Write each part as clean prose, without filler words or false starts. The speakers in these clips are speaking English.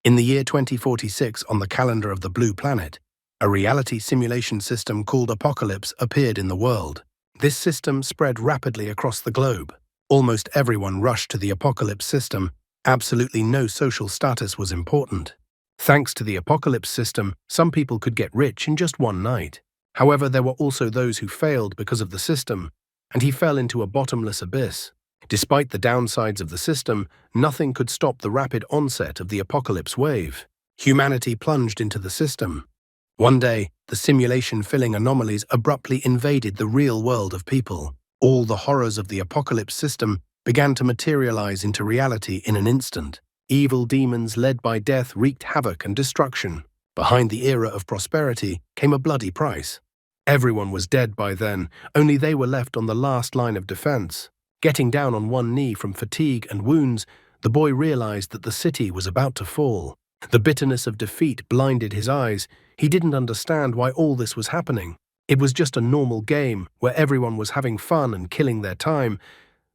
In the year 2046, on the calendar of the Blue Planet, a reality simulation system called Apocalypse appeared in the world. This system spread rapidly across the globe. Almost everyone rushed to the Apocalypse system. Absolutely no social status was important. Thanks to the Apocalypse system, some people could get rich in just one night. However, there were also those who failed because of the system, and he fell into a bottomless abyss. Despite the downsides of the system, nothing could stop the rapid onset of the apocalypse wave. Humanity plunged into the system. One day, the simulation-filling anomalies abruptly invaded the real world of people. All the horrors of the apocalypse system began to materialize into reality in an instant. Evil demons led by death wreaked havoc and destruction. Behind the era of prosperity came a bloody price. Everyone was dead by then, only they were left on the last line of defense. Getting down on one knee from fatigue and wounds, the boy realized that the city was about to fall. The bitterness of defeat blinded his eyes. He didn't understand why all this was happening. It was just a normal game where everyone was having fun and killing their time.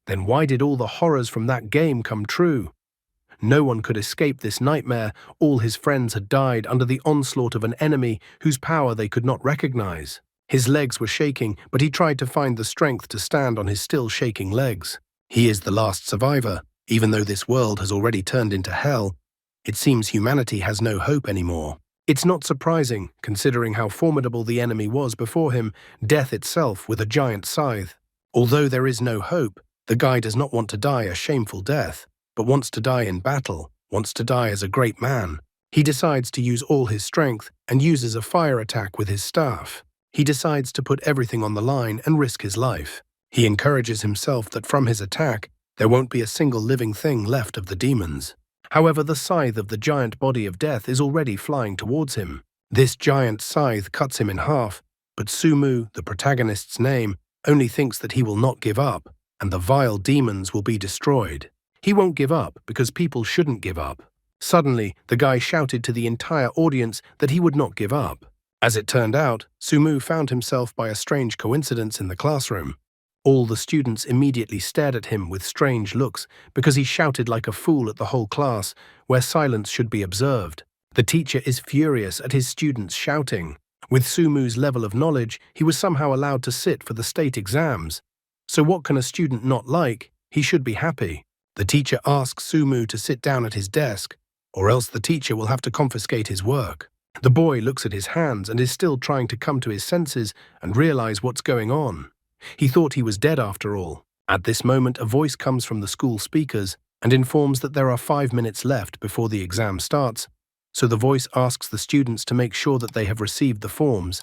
Then why did all the horrors from that game come true? No one could escape this nightmare. All his friends had died under the onslaught of an enemy whose power they could not recognize. His legs were shaking, but he tried to find the strength to stand on his still shaking legs. He is the last survivor. Even though this world has already turned into hell, it seems humanity has no hope anymore. It's not surprising, considering how formidable the enemy was before him, death itself with a giant scythe. Although there is no hope, the guy does not want to die a shameful death, but wants to die in battle, wants to die as a great man. He decides to use all his strength and uses a fire attack with his staff. He decides to put everything on the line and risk his life. He encourages himself that from his attack, there won't be a single living thing left of the demons. However, the scythe of the giant body of death is already flying towards him. This giant scythe cuts him in half, but Sumu, the protagonist's name, only thinks that he will not give up, and the vile demons will be destroyed. He won't give up because people shouldn't give up. Suddenly, the guy shouted to the entire audience that he would not give up. As it turned out, Sumu found himself by a strange coincidence in the classroom. All the students immediately stared at him with strange looks because he shouted like a fool at the whole class, where silence should be observed. The teacher is furious at his students shouting. With Sumu's level of knowledge, he was somehow allowed to sit for the state exams. So what can a student not like? He should be happy. The teacher asks Sumu to sit down at his desk, or else the teacher will have to confiscate his work. The boy looks at his hands and is still trying to come to his senses and realize what's going on. He thought he was dead after all. At this moment, a voice comes from the school speakers and informs that there are 5 minutes left before the exam starts, so the voice asks the students to make sure that they have received the forms,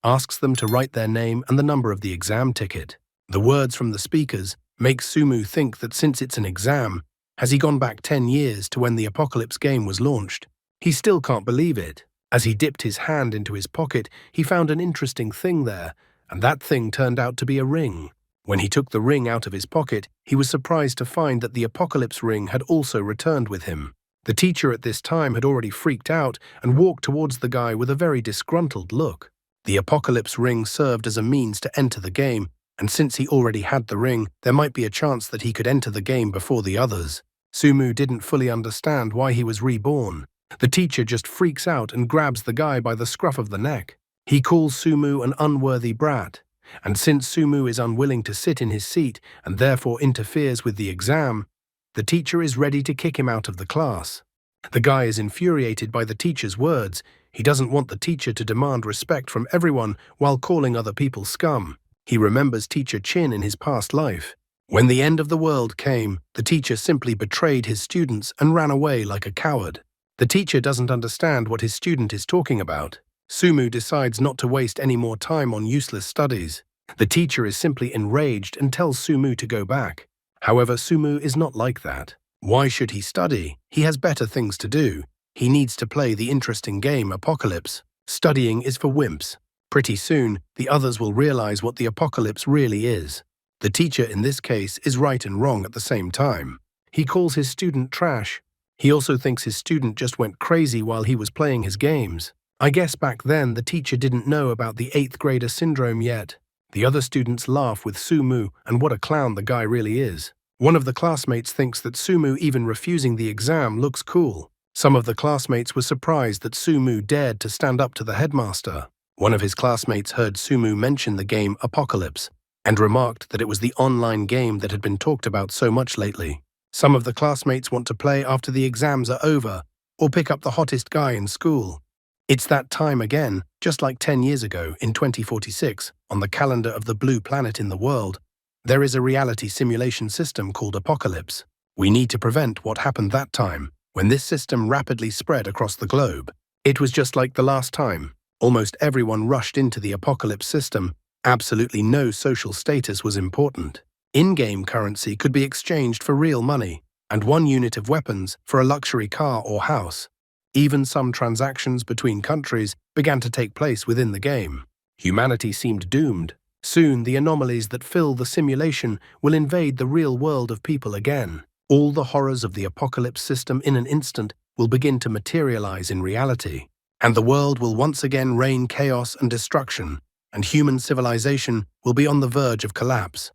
asks them to write their name and the number of the exam ticket. The words from the speakers make Sumu think that since it's an exam, has he gone back 10 years to when the Apocalypse game was launched? He still can't believe it. As he dipped his hand into his pocket, he found an interesting thing there, and that thing turned out to be a ring. When he took the ring out of his pocket, he was surprised to find that the Apocalypse ring had also returned with him. The teacher at this time had already freaked out and walked towards the guy with a very disgruntled look. The Apocalypse ring served as a means to enter the game, and since he already had the ring, there might be a chance that he could enter the game before the others. Sumu didn't fully understand why he was reborn. The teacher just freaks out and grabs the guy by the scruff of the neck. He calls Sumu an unworthy brat, and since Sumu is unwilling to sit in his seat and therefore interferes with the exam, the teacher is ready to kick him out of the class. The guy is infuriated by the teacher's words. He doesn't want the teacher to demand respect from everyone while calling other people scum. He remembers Teacher Chin in his past life. When the end of the world came, the teacher simply betrayed his students and ran away like a coward. The teacher doesn't understand what his student is talking about. Sumu decides not to waste any more time on useless studies. The teacher is simply enraged and tells Sumu to go back. However, Sumu is not like that. Why should he study? He has better things to do. He needs to play the interesting game Apocalypse. Studying is for wimps. Pretty soon, the others will realize what the Apocalypse really is. The teacher in this case is right and wrong at the same time. He calls his student trash. He also thinks his student just went crazy while he was playing his games. I guess back then the teacher didn't know about the 8th grader syndrome yet. The other students laugh with Sumu and what a clown the guy really is. One of the classmates thinks that Sumu even refusing the exam looks cool. Some of the classmates were surprised that Sumu dared to stand up to the headmaster. One of his classmates heard Sumu mention the game Apocalypse and remarked that it was the online game that had been talked about so much lately. Some of the classmates want to play after the exams are over or pick up the hottest guy in school. It's that time again, just like 10 years ago in 2046, on the calendar of the blue planet in the world. There is a reality simulation system called Apocalypse. We need to prevent what happened that time, when this system rapidly spread across the globe. It was just like the last time. Almost everyone rushed into the Apocalypse system. Absolutely no social status was important. In-game currency could be exchanged for real money, and 1 unit of weapons for a luxury car or house. Even some transactions between countries began to take place within the game. Humanity seemed doomed. Soon the anomalies that fill the simulation will invade the real world of people again. All the horrors of the Apocalypse system in an instant will begin to materialize in reality, and the world will once again rain chaos and destruction, and human civilization will be on the verge of collapse.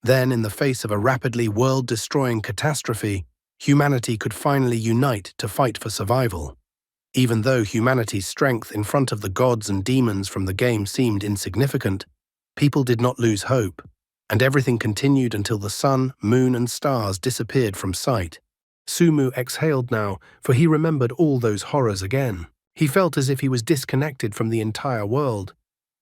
Then, in the face of a rapidly world-destroying catastrophe, humanity could finally unite to fight for survival. Even though humanity's strength in front of the gods and demons from the game seemed insignificant, people did not lose hope, and everything continued until the sun, moon, and stars disappeared from sight. Sumu exhaled now, for he remembered all those horrors again. He felt as if he was disconnected from the entire world.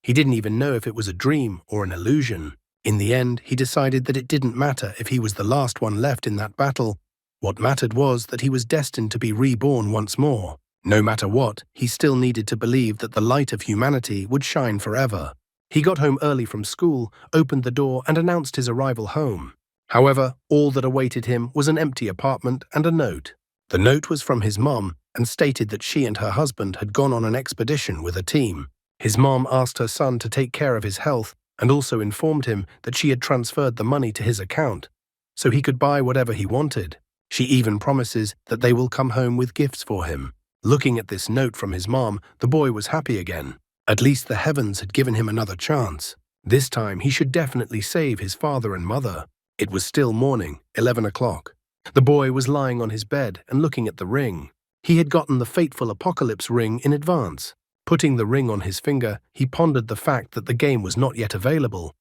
He didn't even know if it was a dream or an illusion. In the end, he decided that it didn't matter if he was the last one left in that battle. What mattered was that he was destined to be reborn once more. No matter what, he still needed to believe that the light of humanity would shine forever. He got home early from school, opened the door, and announced his arrival home. However, all that awaited him was an empty apartment and a note. The note was from his mom and stated that she and her husband had gone on an expedition with a team. His mom asked her son to take care of his health and also informed him that she had transferred the money to his account, so he could buy whatever he wanted. She even promises that they will come home with gifts for him. Looking at this note from his mom, the boy was happy again. At least the heavens had given him another chance. This time he should definitely save his father and mother. It was still morning, 11 o'clock. The boy was lying on his bed and looking at the ring. He had gotten the fateful Apocalypse ring in advance. Putting the ring on his finger, he pondered the fact that the game was not yet available.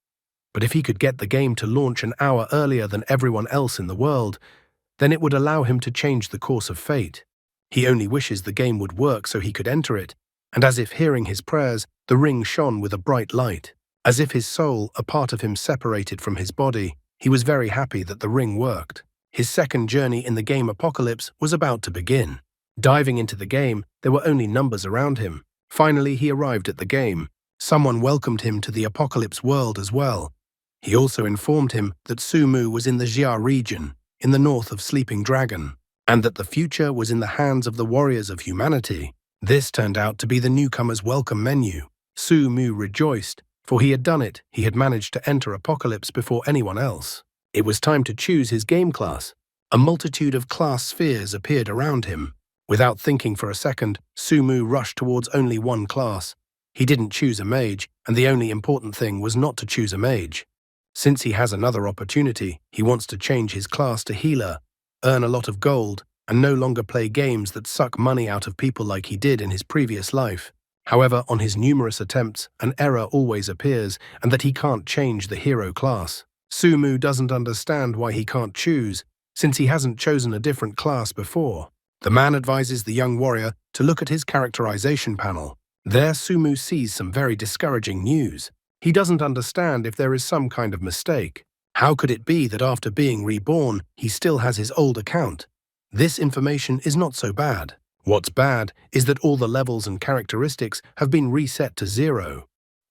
But if he could get the game to launch an hour earlier than everyone else in the world, then it would allow him to change the course of fate. He only wishes the game would work so he could enter it, and as if hearing his prayers, the ring shone with a bright light. As if his soul, a part of him separated from his body, he was very happy that the ring worked. His second journey in the game Apocalypse was about to begin. Diving into the game, there were only numbers around him. Finally, he arrived at the game. Someone welcomed him to the Apocalypse world as well. He also informed him that Sumu was in the Jia region, in the north of Sleeping Dragon, and that the future was in the hands of the warriors of humanity. This turned out to be the newcomer's welcome menu. Sumu rejoiced, for he had done it. He had managed to enter Apocalypse before anyone else. It was time to choose his game class. A multitude of class spheres appeared around him. Without thinking for a second, Sumu rushed towards only one class. He didn't choose a mage, and the only important thing was not to choose a mage. Since he has another opportunity, he wants to change his class to healer, earn a lot of gold, and no longer play games that suck money out of people like he did in his previous life. However, on his numerous attempts, an error always appears, and that he can't change the hero class. Sumu doesn't understand why he can't choose, since he hasn't chosen a different class before. The man advises the young warrior to look at his characterization panel. There, Sumu sees some very discouraging news. He doesn't understand if there is some kind of mistake. How could it be that after being reborn, he still has his old account? This information is not so bad. What's bad is that all the levels and characteristics have been reset to 0.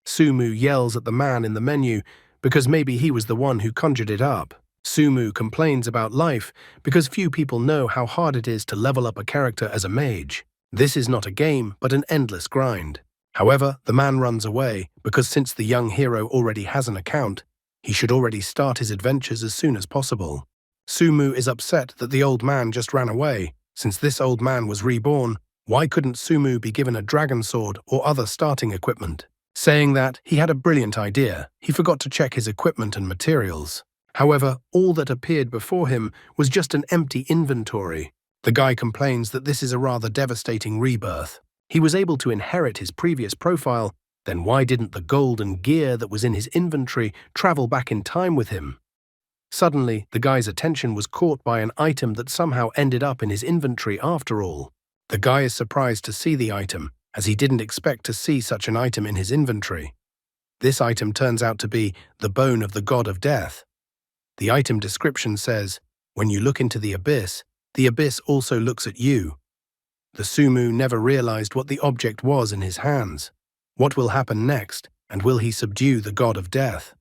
Sumu yells at the man in the menu because maybe he was the one who conjured it up. Sumu complains about life because few people know how hard it is to level up a character as a mage. This is not a game, but an endless grind. However, the man runs away because since the young hero already has an account, he should already start his adventures as soon as possible. Sumu is upset that the old man just ran away. Since this old man was reborn, why couldn't Sumu be given a dragon sword or other starting equipment? Saying that, he had a brilliant idea. He forgot to check his equipment and materials. However, all that appeared before him was just an empty inventory. The guy complains that this is a rather devastating rebirth. He was able to inherit his previous profile, then why didn't the gold and gear that was in his inventory travel back in time with him? Suddenly, the guy's attention was caught by an item that somehow ended up in his inventory after all. The guy is surprised to see the item, as he didn't expect to see such an item in his inventory. This item turns out to be the bone of the god of death. The item description says, "When you look into the abyss also looks at you." The Sumu never realized what the object was in his hands. What will happen next, and will he subdue the god of death?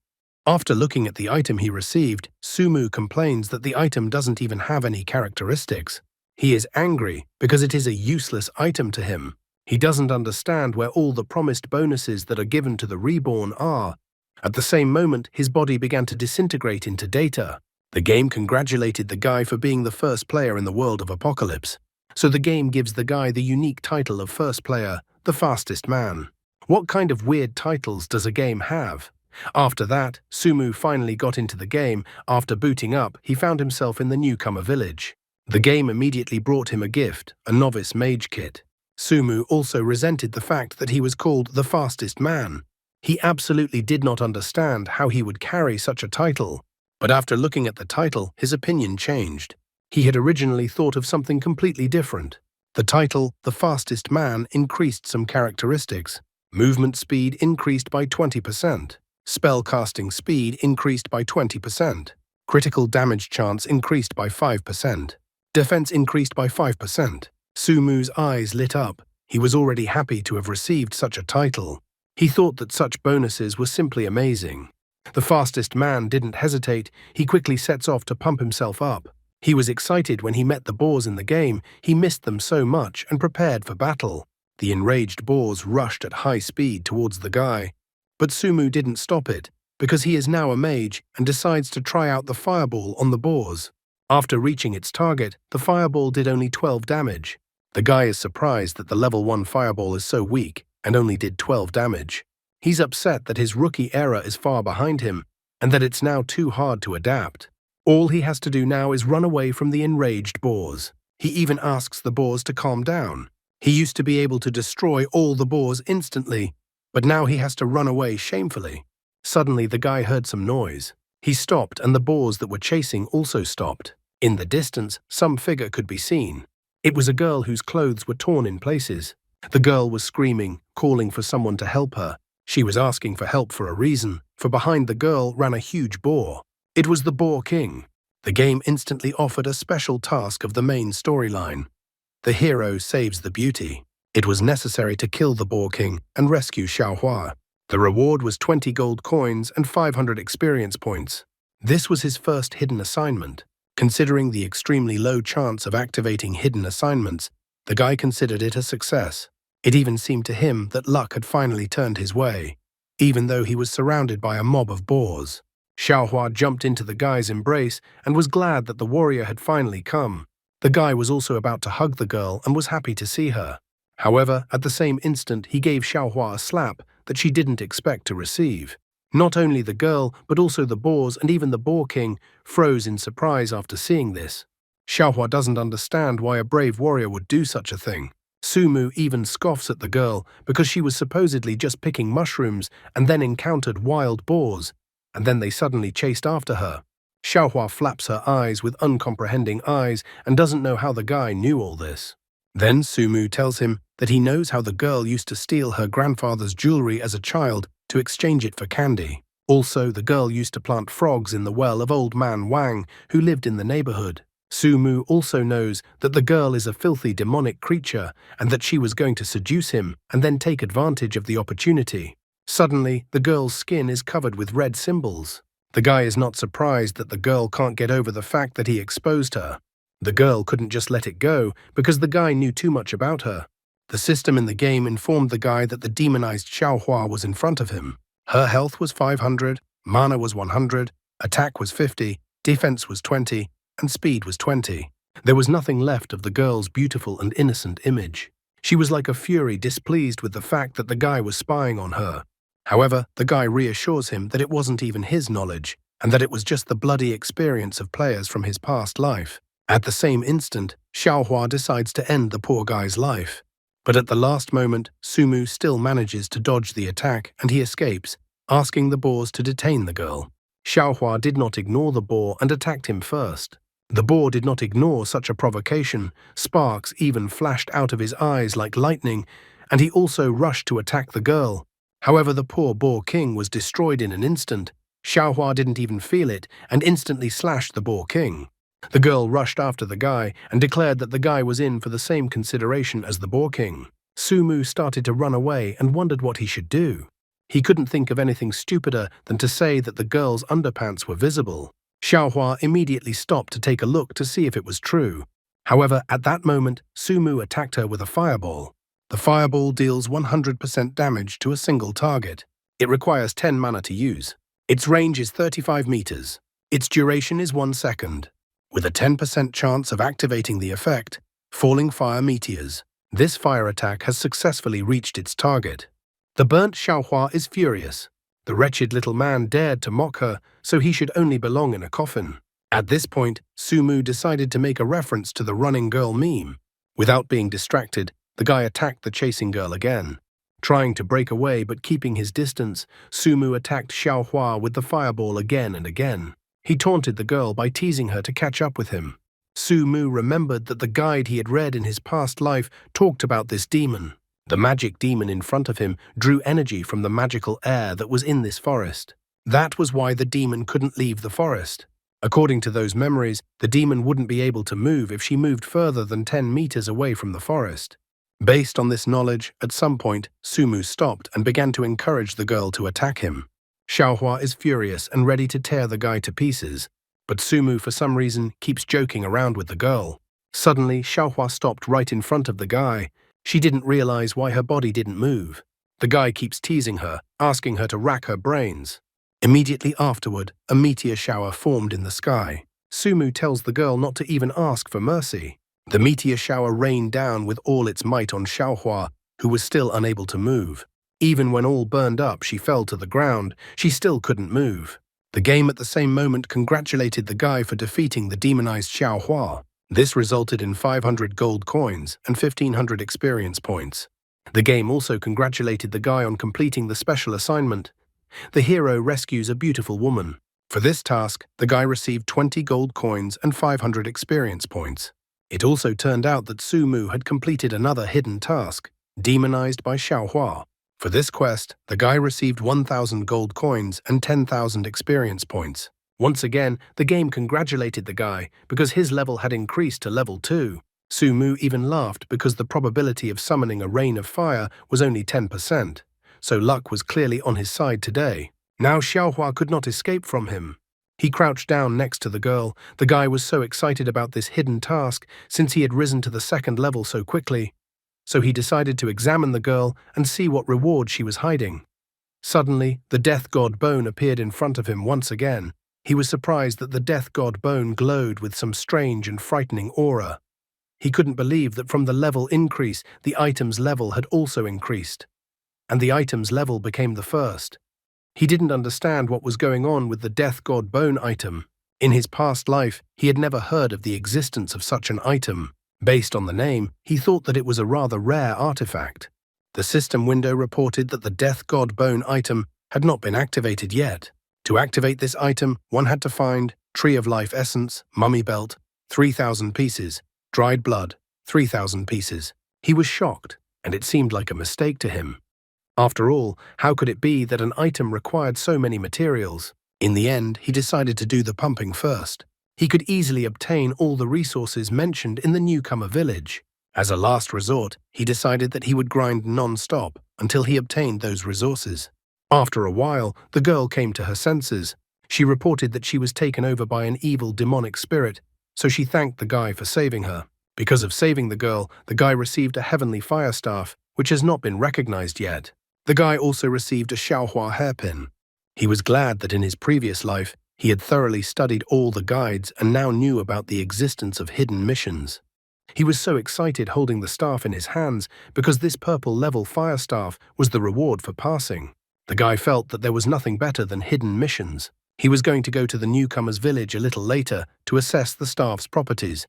After looking at the item he received, Sumu complains that the item doesn't even have any characteristics. He is angry because it is a useless item to him. He doesn't understand where all the promised bonuses that are given to the reborn are. At the same moment, his body began to disintegrate into data. The game congratulated the guy for being the first player in the world of Apocalypse. So the game gives the guy the unique title of first player, the fastest man. What kind of weird titles does a game have? After that, Sumu finally got into the game. After booting up, he found himself in the newcomer village. The game immediately brought him a gift, a novice mage kit. Sumu also resented the fact that he was called the fastest man. He absolutely did not understand how he would carry such a title. But after looking at the title, his opinion changed. He had originally thought of something completely different. The title, The Fastest Man, increased some characteristics. Movement speed increased by 20%. Spell casting speed increased by 20%. Critical damage chance increased by 5%. Defense increased by 5%. Sumu's eyes lit up. He was already happy to have received such a title. He thought that such bonuses were simply amazing. The fastest man didn't hesitate. He quickly sets off to pump himself up. He was excited when he met the boars in the game. He missed them so much and prepared for battle. The enraged boars rushed at high speed towards the guy. But Sumu didn't stop it, because he is now a mage and decides to try out the fireball on the boars. After reaching its target, the fireball did only 12 damage. The guy is surprised that the level 1 fireball is so weak and only did 12 damage. He's upset that his rookie era is far behind him and that it's now too hard to adapt. All he has to do now is run away from the enraged boars. He even asks the boars to calm down. He used to be able to destroy all the boars instantly, but now he has to run away shamefully. Suddenly, the guy heard some noise. He stopped, and the boars that were chasing also stopped. In the distance, some figure could be seen. It was a girl whose clothes were torn in places. The girl was screaming, calling for someone to help her. She was asking for help for a reason, for behind the girl ran a huge boar. It was the Boar King. The game instantly offered a special task of the main storyline. The hero saves the beauty. It was necessary to kill the Boar King and rescue Xiaohua. The reward was 20 gold coins and 500 experience points. This was his first hidden assignment. Considering the extremely low chance of activating hidden assignments, the guy considered it a success. It even seemed to him that luck had finally turned his way, even though he was surrounded by a mob of boars. Xiaohua jumped into the guy's embrace and was glad that the warrior had finally come. The guy was also about to hug the girl and was happy to see her. However, at the same instant, he gave Xiaohua a slap that she didn't expect to receive. Not only the girl, but also the boars and even the Boar King froze in surprise after seeing this. Xiaohua doesn't understand why a brave warrior would do such a thing. Sumu even scoffs at the girl because she was supposedly just picking mushrooms and then encountered wild boars, and then they suddenly chased after her. Xiaohua flaps her eyes with uncomprehending eyes and doesn't know how the guy knew all this. Then Sumu tells him that he knows how the girl used to steal her grandfather's jewelry as a child to exchange it for candy. Also, the girl used to plant frogs in the well of old man Wang, who lived in the neighborhood. Sumu also knows that the girl is a filthy demonic creature and that she was going to seduce him and then take advantage of the opportunity. Suddenly, the girl's skin is covered with red symbols. The guy is not surprised that the girl can't get over the fact that he exposed her. The girl couldn't just let it go because the guy knew too much about her. The system in the game informed the guy that the demonized Xiaohua was in front of him. Her health was 500, mana was 100, attack was 50, defense was 20, and speed was 20. There was nothing left of the girl's beautiful and innocent image. She was like a fury, displeased with the fact that the guy was spying on her. However, the guy reassures him that it wasn't even his knowledge, and that it was just the bloody experience of players from his past life. At the same instant, Xiaohua decides to end the poor guy's life. But at the last moment, Sumu still manages to dodge the attack and he escapes, asking the boars to detain the girl. Xiaohua did not ignore the boar and attacked him first. The boar did not ignore such a provocation. Sparks even flashed out of his eyes like lightning, and he also rushed to attack the girl. However, the poor boar king was destroyed in an instant. Xiaohua didn't even feel it and instantly slashed the boar king. The girl rushed after the guy and declared that the guy was in for the same consideration as the boar king. Sumu started to run away and wondered what he should do. He couldn't think of anything stupider than to say that the girl's underpants were visible. Xiaohua immediately stopped to take a look to see if it was true. However, at that moment, Sumu attacked her with a fireball. The fireball deals 100% damage to a single target. It requires 10 mana to use. Its range is 35 meters. Its duration is 1 second. With a 10% chance of activating the effect, falling fire meteors. This fire attack has successfully reached its target. The burnt Xiaohua is furious. The wretched little man dared to mock her, so he should only belong in a coffin. At this point, Sumu decided to make a reference to the running girl meme. Without being distracted, the guy attacked the chasing girl again. Trying to break away but keeping his distance, Sumu attacked Xiaohua with the fireball again and again. He taunted the girl by teasing her to catch up with him. Sumu remembered that the guide he had read in his past life talked about this demon. The magic demon in front of him drew energy from the magical air that was in this forest. That was why the demon couldn't leave the forest. According to those memories, the demon wouldn't be able to move if she moved further than 10 meters away from the forest. Based on this knowledge, at some point, Sumu stopped and began to encourage the girl to attack him. Xiaohua is furious and ready to tear the guy to pieces, but Sumu for some reason keeps joking around with the girl. Suddenly, Xiaohua stopped right in front of the guy. She didn't realize why her body didn't move. The guy keeps teasing her, asking her to rack her brains. Immediately afterward, a meteor shower formed in the sky. Sumu tells the girl not to even ask for mercy. The meteor shower rained down with all its might on Xiaohua, who was still unable to move. Even when all burned up, she fell to the ground. She still couldn't move. The game at the same moment congratulated the guy for defeating the demonized Xiaohua. This resulted in 500 gold coins and 1,500 experience points. The game also congratulated the guy on completing the special assignment. The hero rescues a beautiful woman. For this task, the guy received 20 gold coins and 500 experience points. It also turned out that Sumu had completed another hidden task, demonized by Xiaohua. For this quest, the guy received 1,000 gold coins and 10,000 experience points. Once again, the game congratulated the guy because his level had increased to level 2. Sumu even laughed because the probability of summoning a rain of fire was only 10%, so luck was clearly on his side today. Now Xiaohua could not escape from him. He crouched down next to the girl. The guy was so excited about this hidden task since he had risen to the 2nd level so quickly. So he decided to examine the girl and see what reward she was hiding. Suddenly, the death god bone appeared in front of him once again. He was surprised that the death god bone glowed with some strange and frightening aura. He couldn't believe that from the level increase, the item's level had also increased, and the item's level became the first. He didn't understand what was going on with the death god bone item. In his past life, he had never heard of the existence of such an item. Based on the name, he thought that it was a rather rare artifact. The system window reported that the Death God Bone item had not been activated yet. To activate this item, one had to find Tree of Life Essence, Mummy Belt, 3,000 pieces, Dried Blood, 3,000 pieces. He was shocked, and it seemed like a mistake to him. After all, how could it be that an item required so many materials? In the end, he decided to do the pumping first. He could easily obtain all the resources mentioned in the newcomer village. As a last resort, he decided that he would grind non-stop until he obtained those resources. After a while, the girl came to her senses. She reported that she was taken over by an evil demonic spirit, so she thanked the guy for saving her. Because of saving the girl, the guy received a heavenly fire staff, which has not been recognized yet. The guy also received a Xiaohua hairpin. He was glad that in his previous life, he had thoroughly studied all the guides and now knew about the existence of hidden missions. He was so excited holding the staff in his hands because this purple level fire staff was the reward for passing. The guy felt that there was nothing better than hidden missions. He was going to go to the newcomer's village a little later to assess the staff's properties.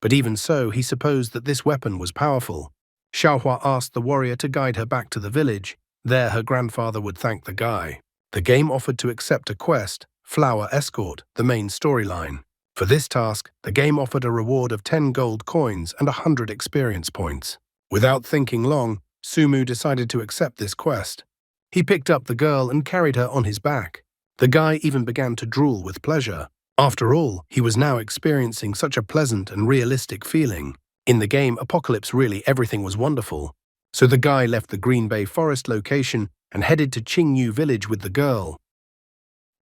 but even so, he supposed that this weapon was powerful. Xiaohua asked the warrior to guide her back to the village. There her grandfather would thank the guy. The game offered to accept a quest, Flower Escort, the main storyline. For this task, the game offered a reward of 10 gold coins and 100 experience points. Without thinking long, Sumu decided to accept this quest. He picked up the girl and carried her on his back. The guy even began to drool with pleasure. After all, he was now experiencing such a pleasant and realistic feeling. In the game Apocalypse, really everything was wonderful. So the guy left the Green Bay Forest location and headed to Qingyu village with the girl.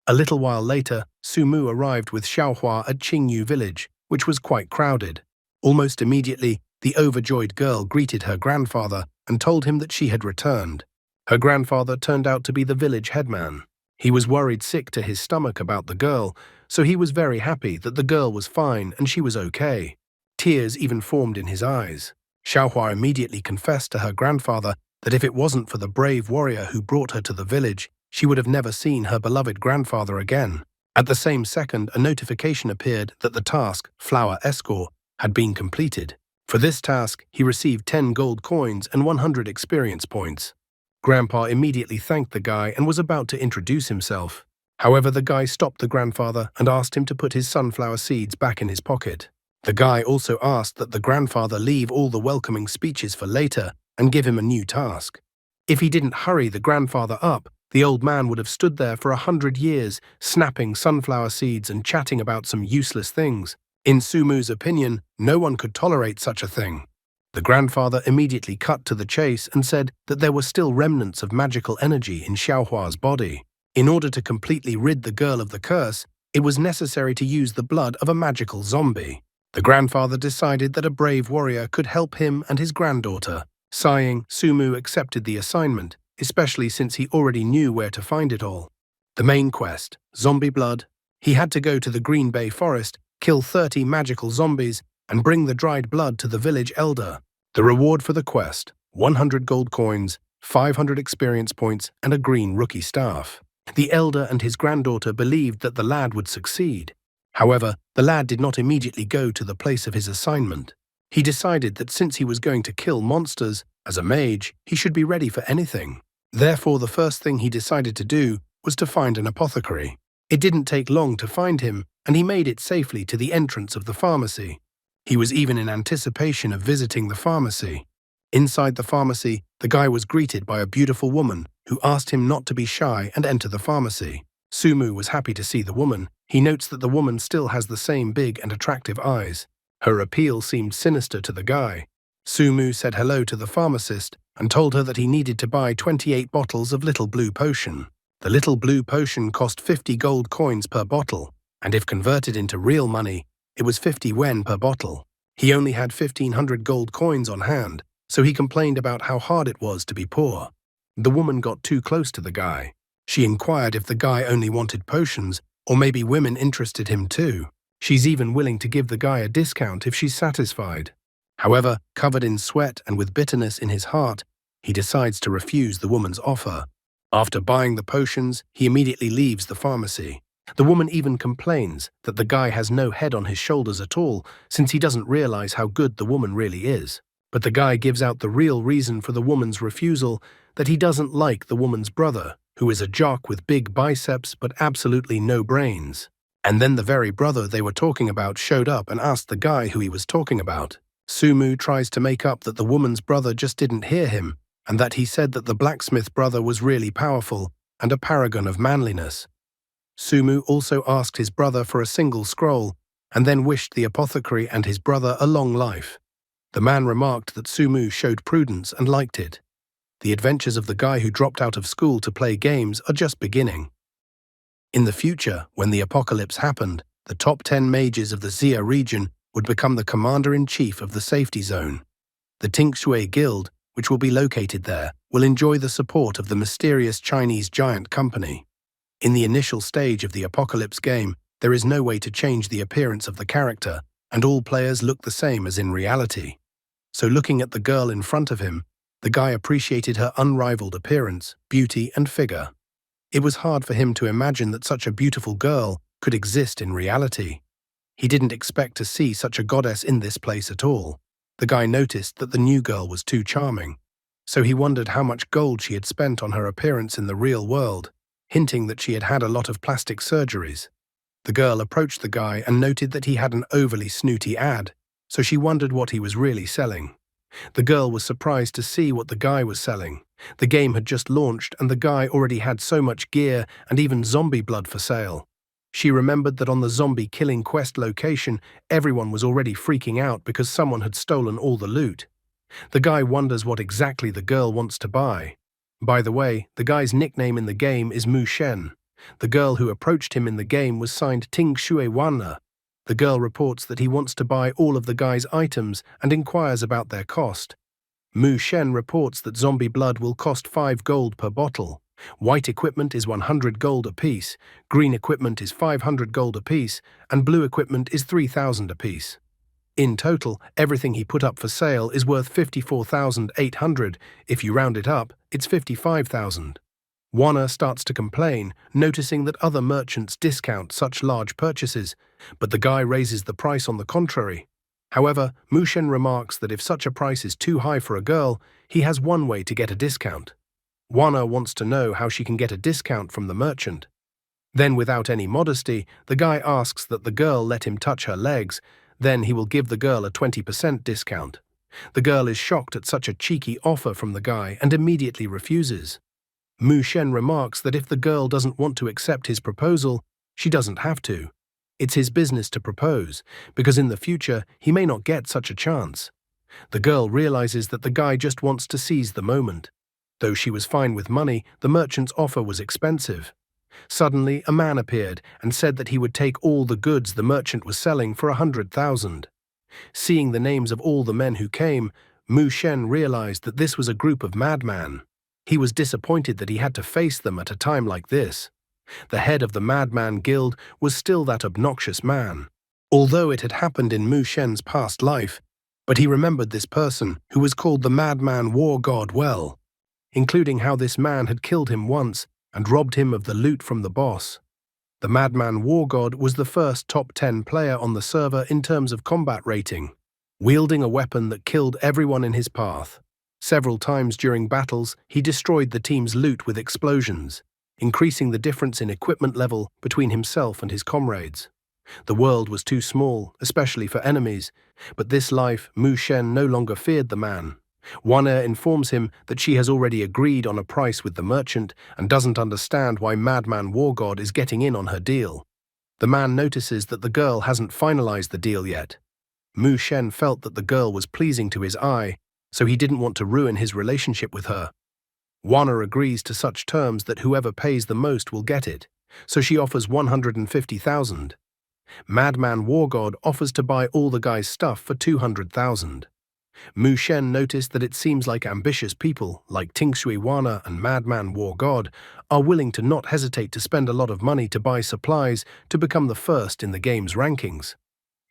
A little while later, Sumu arrived with Xiaohua at Qingyu village, which was quite crowded. Almost immediately, the overjoyed girl greeted her grandfather and told him that she had returned. Her grandfather turned out to be the village headman. He was worried sick to his stomach about the girl, so he was very happy that the girl was fine and she was okay. Tears even formed in his eyes. Xiaohua immediately confessed to her grandfather that if it wasn't for the brave warrior who brought her to the village, she would have never seen her beloved grandfather again. At the same second, a notification appeared that the task, Flower Escort, had been completed. For this task, he received 10 gold coins and 100 experience points. Grandpa immediately thanked the guy and was about to introduce himself. However, the guy stopped the grandfather and asked him to put his sunflower seeds back in his pocket. The guy also asked that the grandfather leave all the welcoming speeches for later and give him a new task. If he didn't hurry the grandfather up, the old man would have stood there for 100 years, snapping sunflower seeds and chatting about some useless things. In Sumu's opinion, no one could tolerate such a thing. The grandfather immediately cut to the chase and said that there were still remnants of magical energy in Xiaohua's body. In order to completely rid the girl of the curse, it was necessary to use the blood of a magical zombie. The grandfather decided that a brave warrior could help him and his granddaughter. Sighing, Sumu accepted the assignment, especially since he already knew where to find it all. The main quest, Zombie Blood. He had to go to the Green Bay Forest, kill 30 magical zombies, and bring the dried blood to the village elder. The reward for the quest, 100 gold coins, 500 experience points, and a green rookie staff. The elder and his granddaughter believed that the lad would succeed. However, the lad did not immediately go to the place of his assignment. He decided that since he was going to kill monsters, as a mage, he should be ready for anything. Therefore, the first thing he decided to do was to find an apothecary. It didn't take long to find him, and he made it safely to the entrance of the pharmacy. He was even in anticipation of visiting the pharmacy. Inside the pharmacy, the guy was greeted by a beautiful woman who asked him not to be shy and enter the pharmacy. Sumu was happy to see the woman. He notes that the woman still has the same big and attractive eyes. Her appeal seemed sinister to the guy. Sumu said hello to the pharmacist and told her that he needed to buy 28 bottles of Little Blue Potion. The Little Blue Potion cost 50 gold coins per bottle, and if converted into real money, it was 50 yen per bottle. He only had 1,500 gold coins on hand, so he complained about how hard it was to be poor. The woman got too close to the guy. She inquired if the guy only wanted potions, or maybe women interested him too. She's even willing to give the guy a discount if she's satisfied. However, covered in sweat and with bitterness in his heart, he decides to refuse the woman's offer. After buying the potions, he immediately leaves the pharmacy. The woman even complains that the guy has no head on his shoulders at all, since he doesn't realize how good the woman really is. But the guy gives out the real reason for the woman's refusal, that he doesn't like the woman's brother, who is a jock with big biceps but absolutely no brains. And then the very brother they were talking about showed up and asked the guy who he was talking about. Sumu tries to make up that the woman's brother just didn't hear him, and that he said that the blacksmith brother was really powerful and a paragon of manliness. Sumu also asked his brother for a single scroll, and then wished the apothecary and his brother a long life. The man remarked that Sumu showed prudence and liked it. The adventures of the guy who dropped out of school to play games are just beginning. In the future, when the apocalypse happened, the top 10 mages of the Xia region would become the commander-in-chief of the safety zone. The Tingshui Guild, which will be located there, will enjoy the support of the mysterious Chinese giant company. In the initial stage of the apocalypse game, there is no way to change the appearance of the character, and all players look the same as in reality. So looking at the girl in front of him, the guy appreciated her unrivaled appearance, beauty, and figure. It was hard for him to imagine that such a beautiful girl could exist in reality. He didn't expect to see such a goddess in this place at all. The guy noticed that the new girl was too charming, so he wondered how much gold she had spent on her appearance in the real world, hinting that she had had a lot of plastic surgeries. The girl approached the guy and noted that he had an overly snooty ad, so she wondered what he was really selling. The girl was surprised to see what the guy was selling. The game had just launched and the guy already had so much gear and even zombie blood for sale. She remembered that on the zombie killing quest location, everyone was already freaking out because someone had stolen all the loot. The guy wonders what exactly the girl wants to buy. By the way, the guy's nickname in the game is Mu Shen. The girl who approached him in the game was signed Ting Shui Wanna. The girl reports that he wants to buy all of the guy's items and inquires about their cost. Mu Shen reports that zombie blood will cost 5 gold per bottle. White equipment is 100 gold apiece, green equipment is 500 gold apiece, and blue equipment is 3,000 apiece. In total, everything he put up for sale is worth 54,800. If you round it up, it's 55,000. Wanna starts to complain, noticing that other merchants discount such large purchases, but the guy raises the price on the contrary. However, Mu Shen remarks that if such a price is too high for a girl, he has one way to get a discount. Wanna wants to know how she can get a discount from the merchant. Then, without any modesty, the guy asks that the girl let him touch her legs, then he will give the girl a 20% discount. The girl is shocked at such a cheeky offer from the guy and immediately refuses. Mu Shen remarks that if the girl doesn't want to accept his proposal, she doesn't have to. It's his business to propose, because in the future he may not get such a chance. The girl realizes that the guy just wants to seize the moment. Though she was fine with money, the merchant's offer was expensive. Suddenly, a man appeared and said that he would take all the goods the merchant was selling for 100,000. Seeing the names of all the men who came, Mu Shen realized that this was a group of madmen. He was disappointed that he had to face them at a time like this. The head of the Madman Guild was still that obnoxious man. Although it had happened in Mu Shen's past life, but he remembered this person, who was called the Madman War God, well, including how this man had killed him once and robbed him of the loot from the boss. The Madman War God was the first top 10 player on the server in terms of combat rating, wielding a weapon that killed everyone in his path. Several times during battles, he destroyed the team's loot with explosions, increasing the difference in equipment level between himself and his comrades. The world was too small, especially for enemies, but this life, Mu Shen no longer feared the man. Wanna informs him that she has already agreed on a price with the merchant and doesn't understand why Madman War God is getting in on her deal. The man notices that the girl hasn't finalized the deal yet. Mu Shen felt that the girl was pleasing to his eye, so he didn't want to ruin his relationship with her. Wanna agrees to such terms that whoever pays the most will get it, so she offers 150,000. Madman War God offers to buy all the guy's stuff for 200,000. Mu Shen noticed that it seems like ambitious people, like Ting Shui Wanna and Madman War God, are willing to not hesitate to spend a lot of money to buy supplies to become the first in the game's rankings.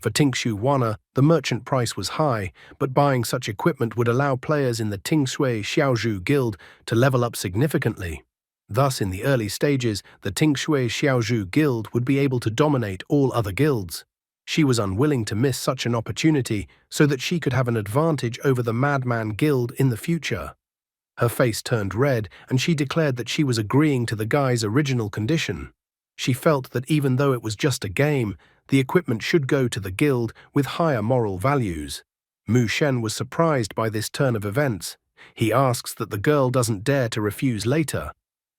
For Ting Shui Wanna, the merchant price was high, but buying such equipment would allow players in the Ting Shui Xiaozhu Guild to level up significantly. Thus, in the early stages, the Ting Shui Xiaozhu Guild would be able to dominate all other guilds. She was unwilling to miss such an opportunity so that she could have an advantage over the Madman Guild in the future. Her face turned red, and she declared that she was agreeing to the guy's original condition. She felt that even though it was just a game, the equipment should go to the guild with higher moral values. Mu Shen was surprised by this turn of events. He asks that the girl doesn't dare to refuse later.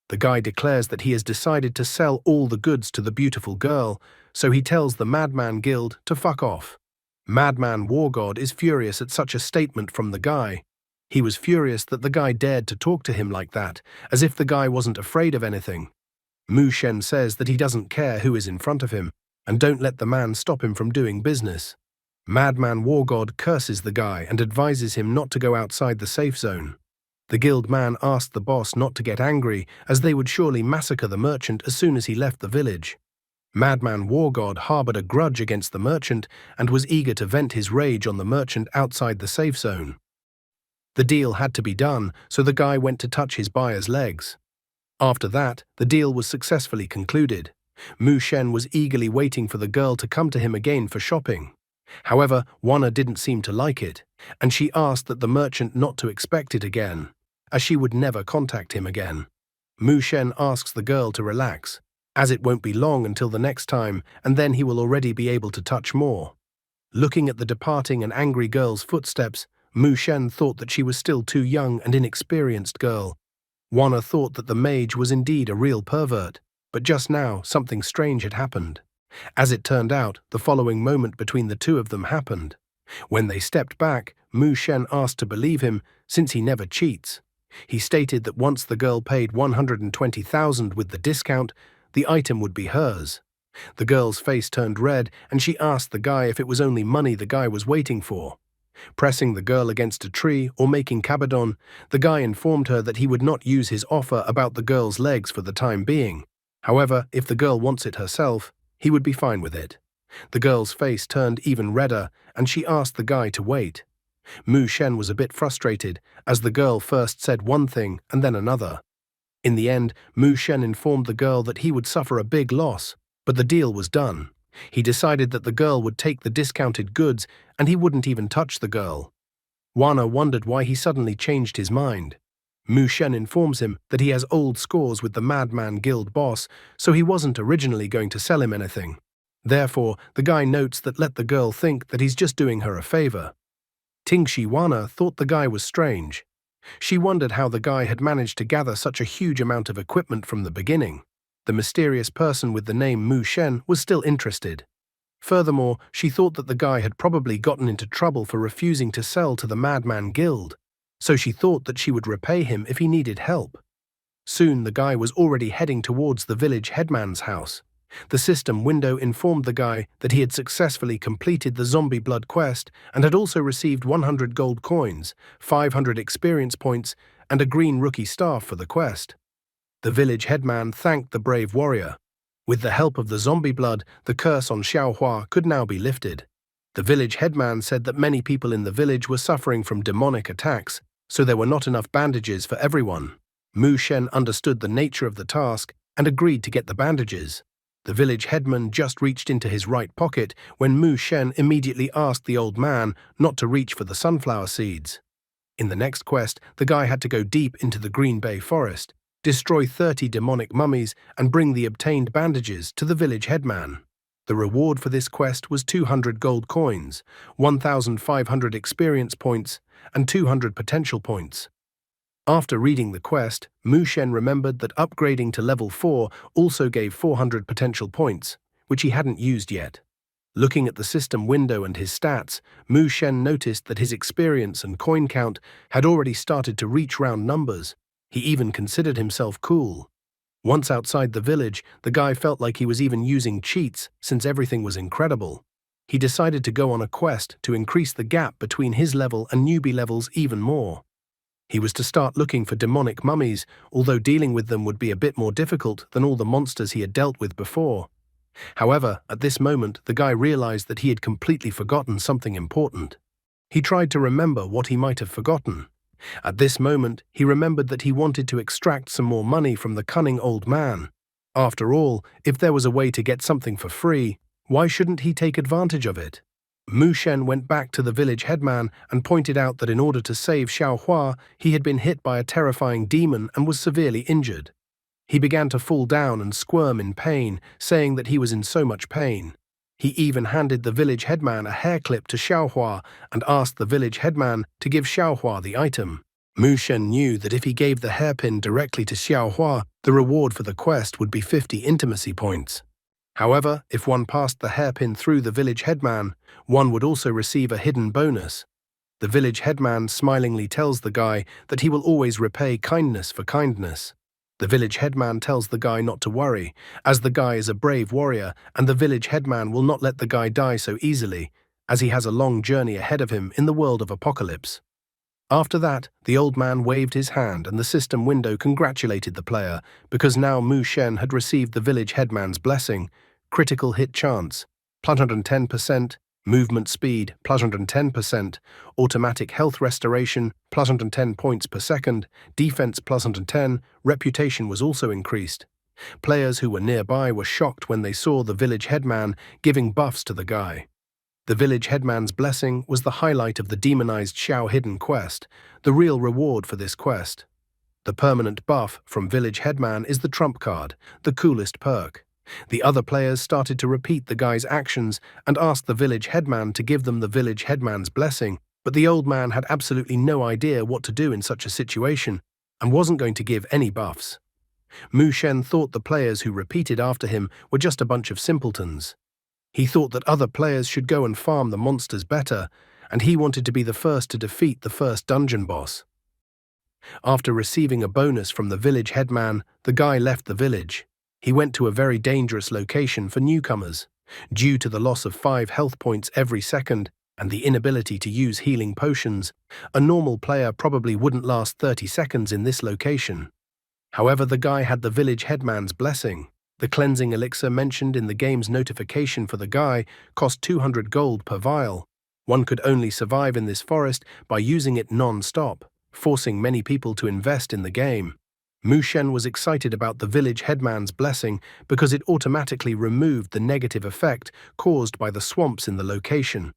The guy declares that he has decided to sell all the goods to the beautiful girl, so he tells the Madman Guild to fuck off. Madman War God is furious at such a statement from the guy. He was furious that the guy dared to talk to him like that, as if the guy wasn't afraid of anything. Mu Shen says that he doesn't care who is in front of him, and don't let the man stop him from doing business. Madman War God curses the guy and advises him not to go outside the safe zone. The guild man asked the boss not to get angry, as they would surely massacre the merchant as soon as he left the village. Madman War God harbored a grudge against the merchant and was eager to vent his rage on the merchant outside the safe zone. The deal had to be done, so the guy went to touch his buyer's legs. After that, the deal was successfully concluded. Mu Shen was eagerly waiting for the girl to come to him again for shopping. However, Wana didn't seem to like it, and she asked that the merchant not to expect it again, as she would never contact him again. Mu Shen asks the girl to relax, as it won't be long until the next time, and then he will already be able to touch more. Looking at the departing and angry girl's footsteps, Mu Shen thought that she was still too young and inexperienced girl. Wana thought that the mage was indeed a real pervert, but just now something strange had happened. As it turned out, the following moment between the two of them happened. When they stepped back, Mu Shen asked to believe him, since he never cheats. He stated that once the girl paid 120,000 with the discount, the item would be hers. The girl's face turned red, and she asked the guy if it was only money the guy was waiting for. Pressing the girl against a tree or making kabadon, the guy informed her that he would not use his offer about the girl's legs for the time being. However, if the girl wants it herself, he would be fine with it. The girl's face turned even redder, and she asked the guy to wait. Mu Shen was a bit frustrated, as the girl first said one thing and then another. In the end, Mu Shen informed the girl that he would suffer a big loss, but the deal was done. He decided that the girl would take the discounted goods, and he wouldn't even touch the girl. Wana wondered why he suddenly changed his mind. Mu Shen informs him that he has old scores with the Madman Guild boss, so he wasn't originally going to sell him anything. Therefore, the guy notes that let the girl think that he's just doing her a favor. Tingshi Wana thought the guy was strange. She wondered how the guy had managed to gather such a huge amount of equipment from the beginning. The mysterious person with the name Mu Shen was still interested. Furthermore, she thought that the guy had probably gotten into trouble for refusing to sell to the Madman Guild, so she thought that she would repay him if he needed help. Soon the guy was already heading towards the village headman's house. The system window informed the guy that he had successfully completed the zombie blood quest and had also received 100 gold coins, 500 experience points, and a green rookie staff for the quest. The village headman thanked the brave warrior. With the help of the zombie blood, the curse on Xiaohua could now be lifted. The village headman said that many people in the village were suffering from demonic attacks, so there were not enough bandages for everyone. Mu Shen understood the nature of the task and agreed to get the bandages. The village headman just reached into his right pocket when Mu Shen immediately asked the old man not to reach for the sunflower seeds. In the next quest, the guy had to go deep into the Green Bay forest, destroy 30 demonic mummies, and bring the obtained bandages to the village headman. The reward for this quest was 200 gold coins, 1,500 experience points, and 200 potential points. After reading the quest, Mu Shen remembered that upgrading to level 4 also gave 400 potential points, which he hadn't used yet. Looking at the system window and his stats, Mu Shen noticed that his experience and coin count had already started to reach round numbers. He even considered himself cool. Once outside the village, the guy felt like he was even using cheats since everything was incredible. He decided to go on a quest to increase the gap between his level and newbie levels even more. He was to start looking for demonic mummies, although dealing with them would be a bit more difficult than all the monsters he had dealt with before. However, at this moment, the guy realized that he had completely forgotten something important. He tried to remember what he might have forgotten. At this moment, he remembered that he wanted to extract some more money from the cunning old man. After all, if there was a way to get something for free, why shouldn't he take advantage of it? Mu Shen went back to the village headman and pointed out that in order to save Xiaohua, he had been hit by a terrifying demon and was severely injured. He began to fall down and squirm in pain, saying that he was in so much pain. He even handed the village headman a hair clip to Xiaohua and asked the village headman to give Xiaohua the item. Mu Shen knew that if he gave the hairpin directly to Xiaohua, the reward for the quest would be 50 intimacy points. However, if one passed the hairpin through the village headman, one would also receive a hidden bonus. The village headman smilingly tells the guy that he will always repay kindness for kindness. The village headman tells the guy not to worry, as the guy is a brave warrior and the village headman will not let the guy die so easily, as he has a long journey ahead of him in the world of apocalypse. After that, the old man waved his hand and the system window congratulated the player because now Mu Shen had received the village headman's blessing. Critical hit chance, +110%, movement speed, +110%, automatic health restoration, +110 points per second, defense +110, reputation was also increased. Players who were nearby were shocked when they saw the village headman giving buffs to the guy. The village headman's blessing was the highlight of the demonized Xiao hidden quest, the real reward for this quest. The permanent buff from village headman is the trump card, the coolest perk. The other players started to repeat the guy's actions and asked the village headman to give them the village headman's blessing, but the old man had absolutely no idea what to do in such a situation and wasn't going to give any buffs. Mu Shen thought the players who repeated after him were just a bunch of simpletons. He thought that other players should go and farm the monsters better, and he wanted to be the first to defeat the first dungeon boss. After receiving a bonus from the village headman, the guy left the village. He went to a very dangerous location for newcomers. Due to the loss of 5 health points every second and the inability to use healing potions, a normal player probably wouldn't last 30 seconds in this location. However, the guy had the village headman's blessing. The cleansing elixir mentioned in the game's notification for the guy cost 200 gold per vial. One could only survive in this forest by using it non-stop, forcing many people to invest in the game. Mu Shen was excited about the village headman's blessing because it automatically removed the negative effect caused by the swamps in the location.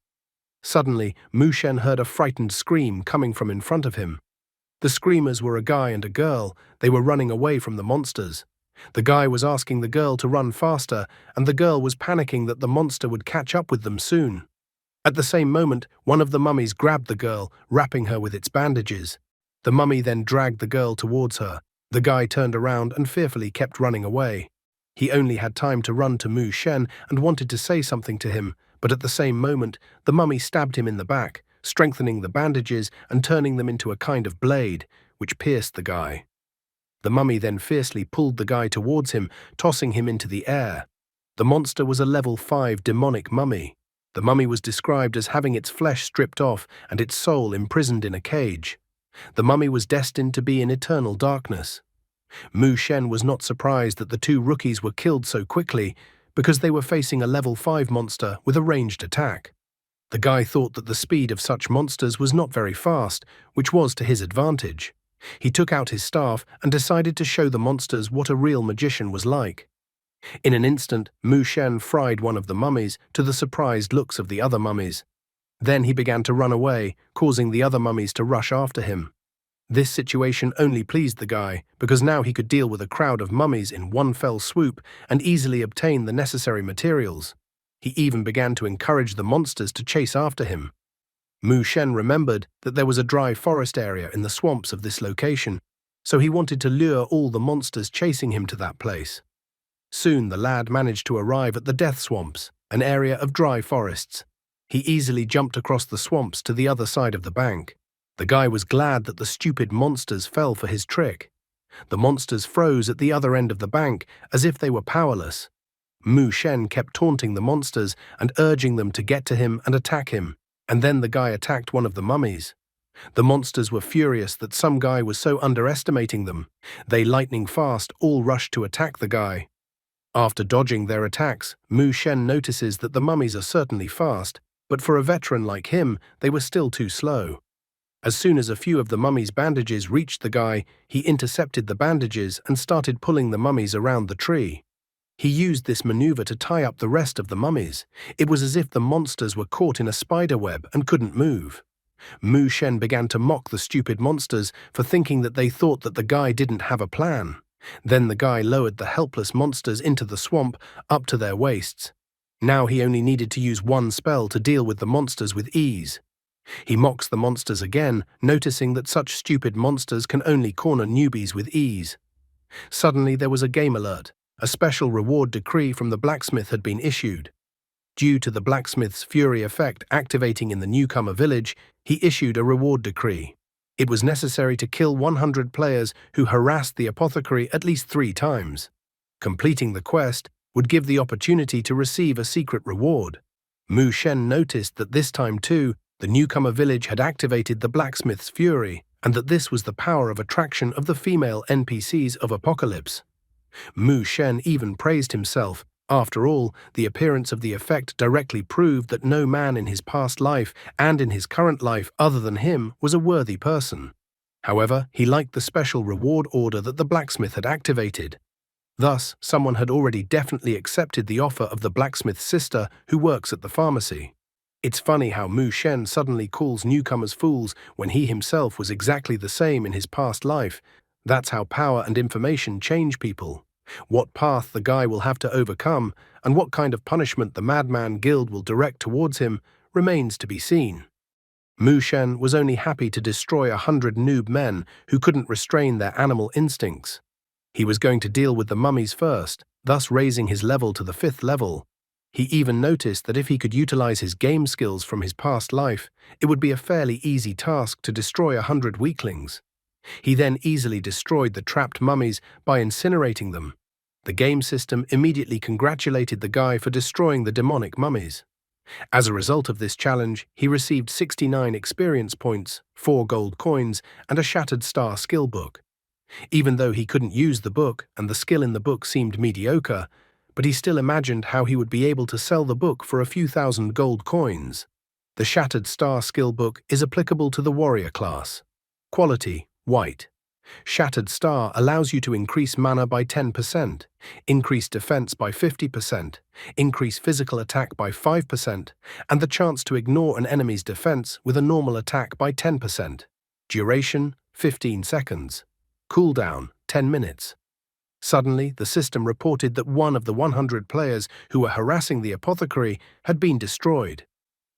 Suddenly, Mu Shen heard a frightened scream coming from in front of him. The screamers were a guy and a girl. They were running away from the monsters. The guy was asking the girl to run faster, and the girl was panicking that the monster would catch up with them soon. At the same moment, one of the mummies grabbed the girl, wrapping her with its bandages. The mummy then dragged the girl towards her. The guy turned around and fearfully kept running away. He only had time to run to Mu Shen and wanted to say something to him, but at the same moment, the mummy stabbed him in the back, strengthening the bandages and turning them into a kind of blade, which pierced the guy. The mummy then fiercely pulled the guy towards him, tossing him into the air. The monster was a level 5 demonic mummy. The mummy was described as having its flesh stripped off and its soul imprisoned in a cage. The mummy was destined to be in eternal darkness. Mu Shen was not surprised that the 2 rookies were killed so quickly because they were facing a level 5 monster with a ranged attack. The guy thought that the speed of such monsters was not very fast, which was to his advantage. He took out his staff and decided to show the monsters what a real magician was like. In an instant, Mu Shen fried one of the mummies to the surprised looks of the other mummies. Then he began to run away, causing the other mummies to rush after him. This situation only pleased the guy, because now he could deal with a crowd of mummies in one fell swoop and easily obtain the necessary materials. He even began to encourage the monsters to chase after him. Mu Shen remembered that there was a dry forest area in the swamps of this location, so he wanted to lure all the monsters chasing him to that place. Soon the lad managed to arrive at the Death Swamps, an area of dry forests. He easily jumped across the swamps to the other side of the bank. The guy was glad that the stupid monsters fell for his trick. The monsters froze at the other end of the bank as if they were powerless. Mu Shen kept taunting the monsters and urging them to get to him and attack him, and then the guy attacked one of the mummies. The monsters were furious that some guy was so underestimating them. They lightning fast all rushed to attack the guy. After dodging their attacks, Mu Shen notices that the mummies are certainly fast, but for a veteran like him, they were still too slow. As soon as a few of the mummy's bandages reached the guy, he intercepted the bandages and started pulling the mummies around the tree. He used this maneuver to tie up the rest of the mummies. It was as if the monsters were caught in a spider web and couldn't move. Mu Shen began to mock the stupid monsters for thinking that they thought that the guy didn't have a plan. Then the guy lowered the helpless monsters into the swamp up to their waists. Now he only needed to use one spell to deal with the monsters with ease. He mocks the monsters again, noticing that such stupid monsters can only corner newbies with ease. Suddenly there was a game alert. A special reward decree from the blacksmith had been issued. Due to the blacksmith's fury effect activating in the newcomer village, he issued a reward decree. It was necessary to kill 100 players who harassed the apothecary at least 3 times. Completing the quest would give the opportunity to receive a secret reward. Mu Shen noticed that this time too, the newcomer village had activated the blacksmith's fury, and that this was the power of attraction of the female NPCs of Apocalypse. Mu Shen even praised himself. After all, the appearance of the effect directly proved that no man in his past life and in his current life other than him was a worthy person. However, he liked the special reward order that the blacksmith had activated. Thus, someone had already definitely accepted the offer of the blacksmith's sister who works at the pharmacy. It's funny how Mu Shen suddenly calls newcomers fools when he himself was exactly the same in his past life. That's how power and information change people. What path the guy will have to overcome, and what kind of punishment the Madman Guild will direct towards him, remains to be seen. Mu Shen was only happy to destroy 100 noob men who couldn't restrain their animal instincts. He was going to deal with the mummies first, thus raising his level to the 5th level. He even noticed that if he could utilize his game skills from his past life, it would be a fairly easy task to destroy 100 weaklings. He then easily destroyed the trapped mummies by incinerating them. The game system immediately congratulated the guy for destroying the demonic mummies. As a result of this challenge, he received 69 experience points, 4 gold coins, and a shattered star skill book. Even though he couldn't use the book and the skill in the book seemed mediocre, but he still imagined how he would be able to sell the book for a few thousand gold coins. The Shattered Star skill book is applicable to the warrior class. Quality: white. Shattered Star allows you to increase mana by 10%, increase defense by 50%, increase physical attack by 5%, and the chance to ignore an enemy's defense with a normal attack by 10%. Duration: 15 seconds. Cooldown: 10 minutes. Suddenly, the system reported that one of the 100 players who were harassing the apothecary had been destroyed.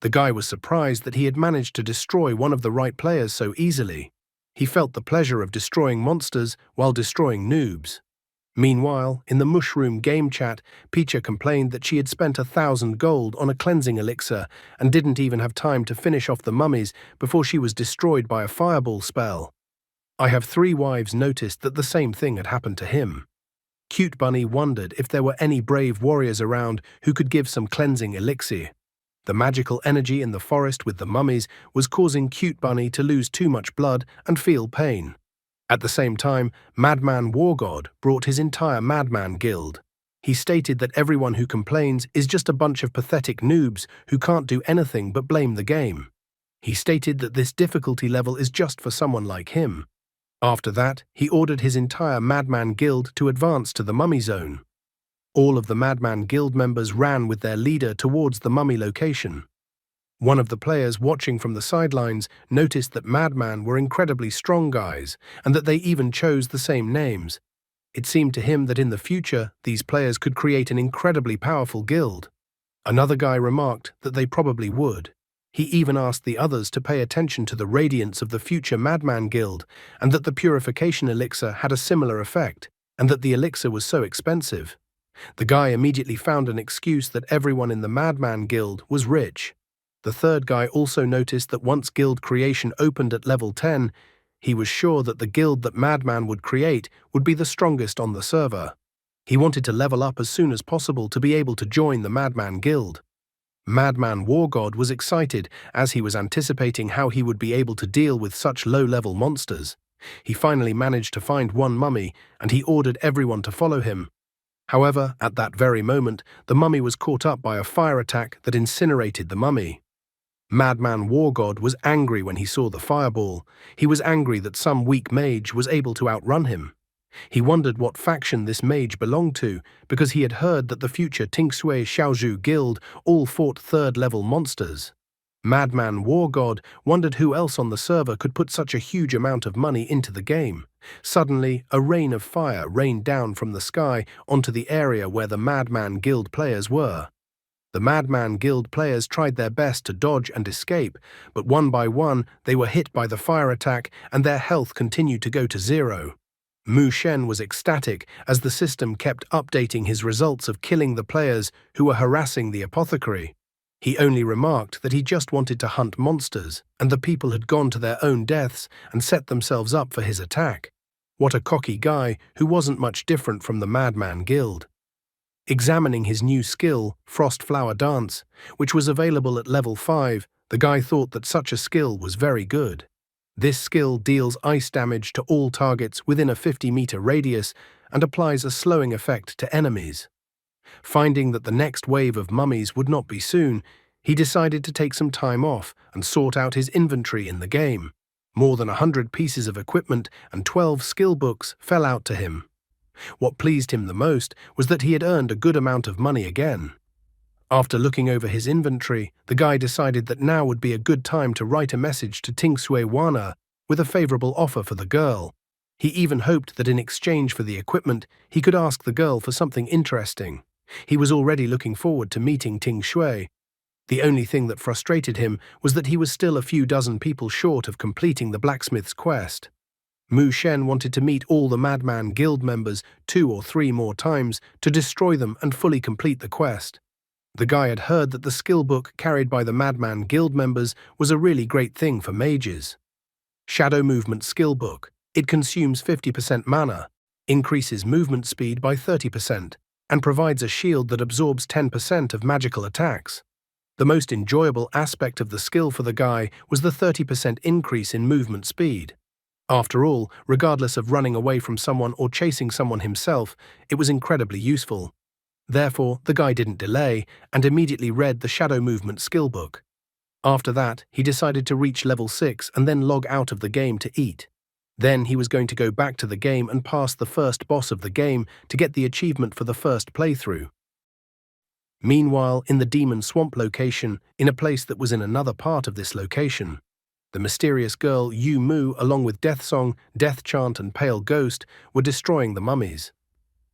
The guy was surprised that he had managed to destroy one of the right players so easily. He felt the pleasure of destroying monsters while destroying noobs. Meanwhile, in the Mushroom game chat, Picha complained that she had spent 1,000 gold on a cleansing elixir and didn't even have time to finish off the mummies before she was destroyed by a fireball spell. I Have 3 Wives noticed that the same thing had happened to him. Cute Bunny wondered if there were any brave warriors around who could give some cleansing elixir. The magical energy in the forest with the mummies was causing Cute Bunny to lose too much blood and feel pain. At the same time, Madman Wargod brought his entire Madman Guild. He stated that everyone who complains is just a bunch of pathetic noobs who can't do anything but blame the game. He stated that this difficulty level is just for someone like him. After that, he ordered his entire Madman Guild to advance to the Mummy Zone. All of the Madman Guild members ran with their leader towards the mummy location. One of the players watching from the sidelines noticed that Madman were incredibly strong guys and that they even chose the same names. It seemed to him that in the future, these players could create an incredibly powerful guild. Another guy remarked that they probably would. He even asked the others to pay attention to the radiance of the future Madman Guild and that the purification elixir had a similar effect and that the elixir was so expensive. The guy immediately found an excuse that everyone in the Madman Guild was rich. The third guy also noticed that once guild creation opened at level 10, he was sure that the guild that Madman would create would be the strongest on the server. He wanted to level up as soon as possible to be able to join the Madman Guild. Madman Wargod was excited as he was anticipating how he would be able to deal with such low-level monsters. He finally managed to find one mummy, and he ordered everyone to follow him. However, at that very moment, the mummy was caught up by a fire attack that incinerated the mummy. Madman Wargod was angry when he saw the fireball. He was angry that some weak mage was able to outrun him. He wondered what faction this mage belonged to, because he had heard that the future Tingshui Xiaozhu Guild all fought 3rd-level monsters. Madman Wargod wondered who else on the server could put such a huge amount of money into the game. Suddenly, a rain of fire rained down from the sky onto the area where the Madman Guild players were. The Madman Guild players tried their best to dodge and escape, but one by one they were hit by the fire attack and their health continued to go to 0. Mu Shen was ecstatic as the system kept updating his results of killing the players who were harassing the apothecary. He only remarked that he just wanted to hunt monsters, and the people had gone to their own deaths and set themselves up for his attack. What a cocky guy who wasn't much different from the Madman Guild. Examining his new skill, Frost Flower Dance, which was available at level 5, the guy thought that such a skill was very good. This skill deals ice damage to all targets within a 50-meter radius and applies a slowing effect to enemies. Finding that the next wave of mummies would not be soon, he decided to take some time off and sort out his inventory in the game. More than 100 pieces of equipment and 12 skill books fell out to him. What pleased him the most was that he had earned a good amount of money again. After looking over his inventory, the guy decided that now would be a good time to write a message to Ting Sui Wana with a favorable offer for the girl. He even hoped that in exchange for the equipment, he could ask the girl for something interesting. He was already looking forward to meeting Ting Shui. The only thing that frustrated him was that he was still a few dozen people short of completing the blacksmith's quest. Mu Shen wanted to meet all the Madman Guild members 2 or 3 more times to destroy them and fully complete the quest. The guy had heard that the skill book carried by the Madman Guild members was a really great thing for mages. Shadow Movement Skill Book. It consumes 50% mana, increases movement speed by 30%, and provides a shield that absorbs 10% of magical attacks. The most enjoyable aspect of the skill for the guy was the 30% increase in movement speed. After all, regardless of running away from someone or chasing someone himself, it was incredibly useful. Therefore, the guy didn't delay and immediately read the Shadow Movement Skill Book. After that, he decided to reach level 6 and then log out of the game to eat. Then he was going to go back to the game and pass the first boss of the game to get the achievement for the first playthrough. Meanwhile, in the Demon Swamp location, in a place that was in another part of this location, the mysterious girl Yu Mu, along with Death Song, Death Chant and Pale Ghost, were destroying the mummies.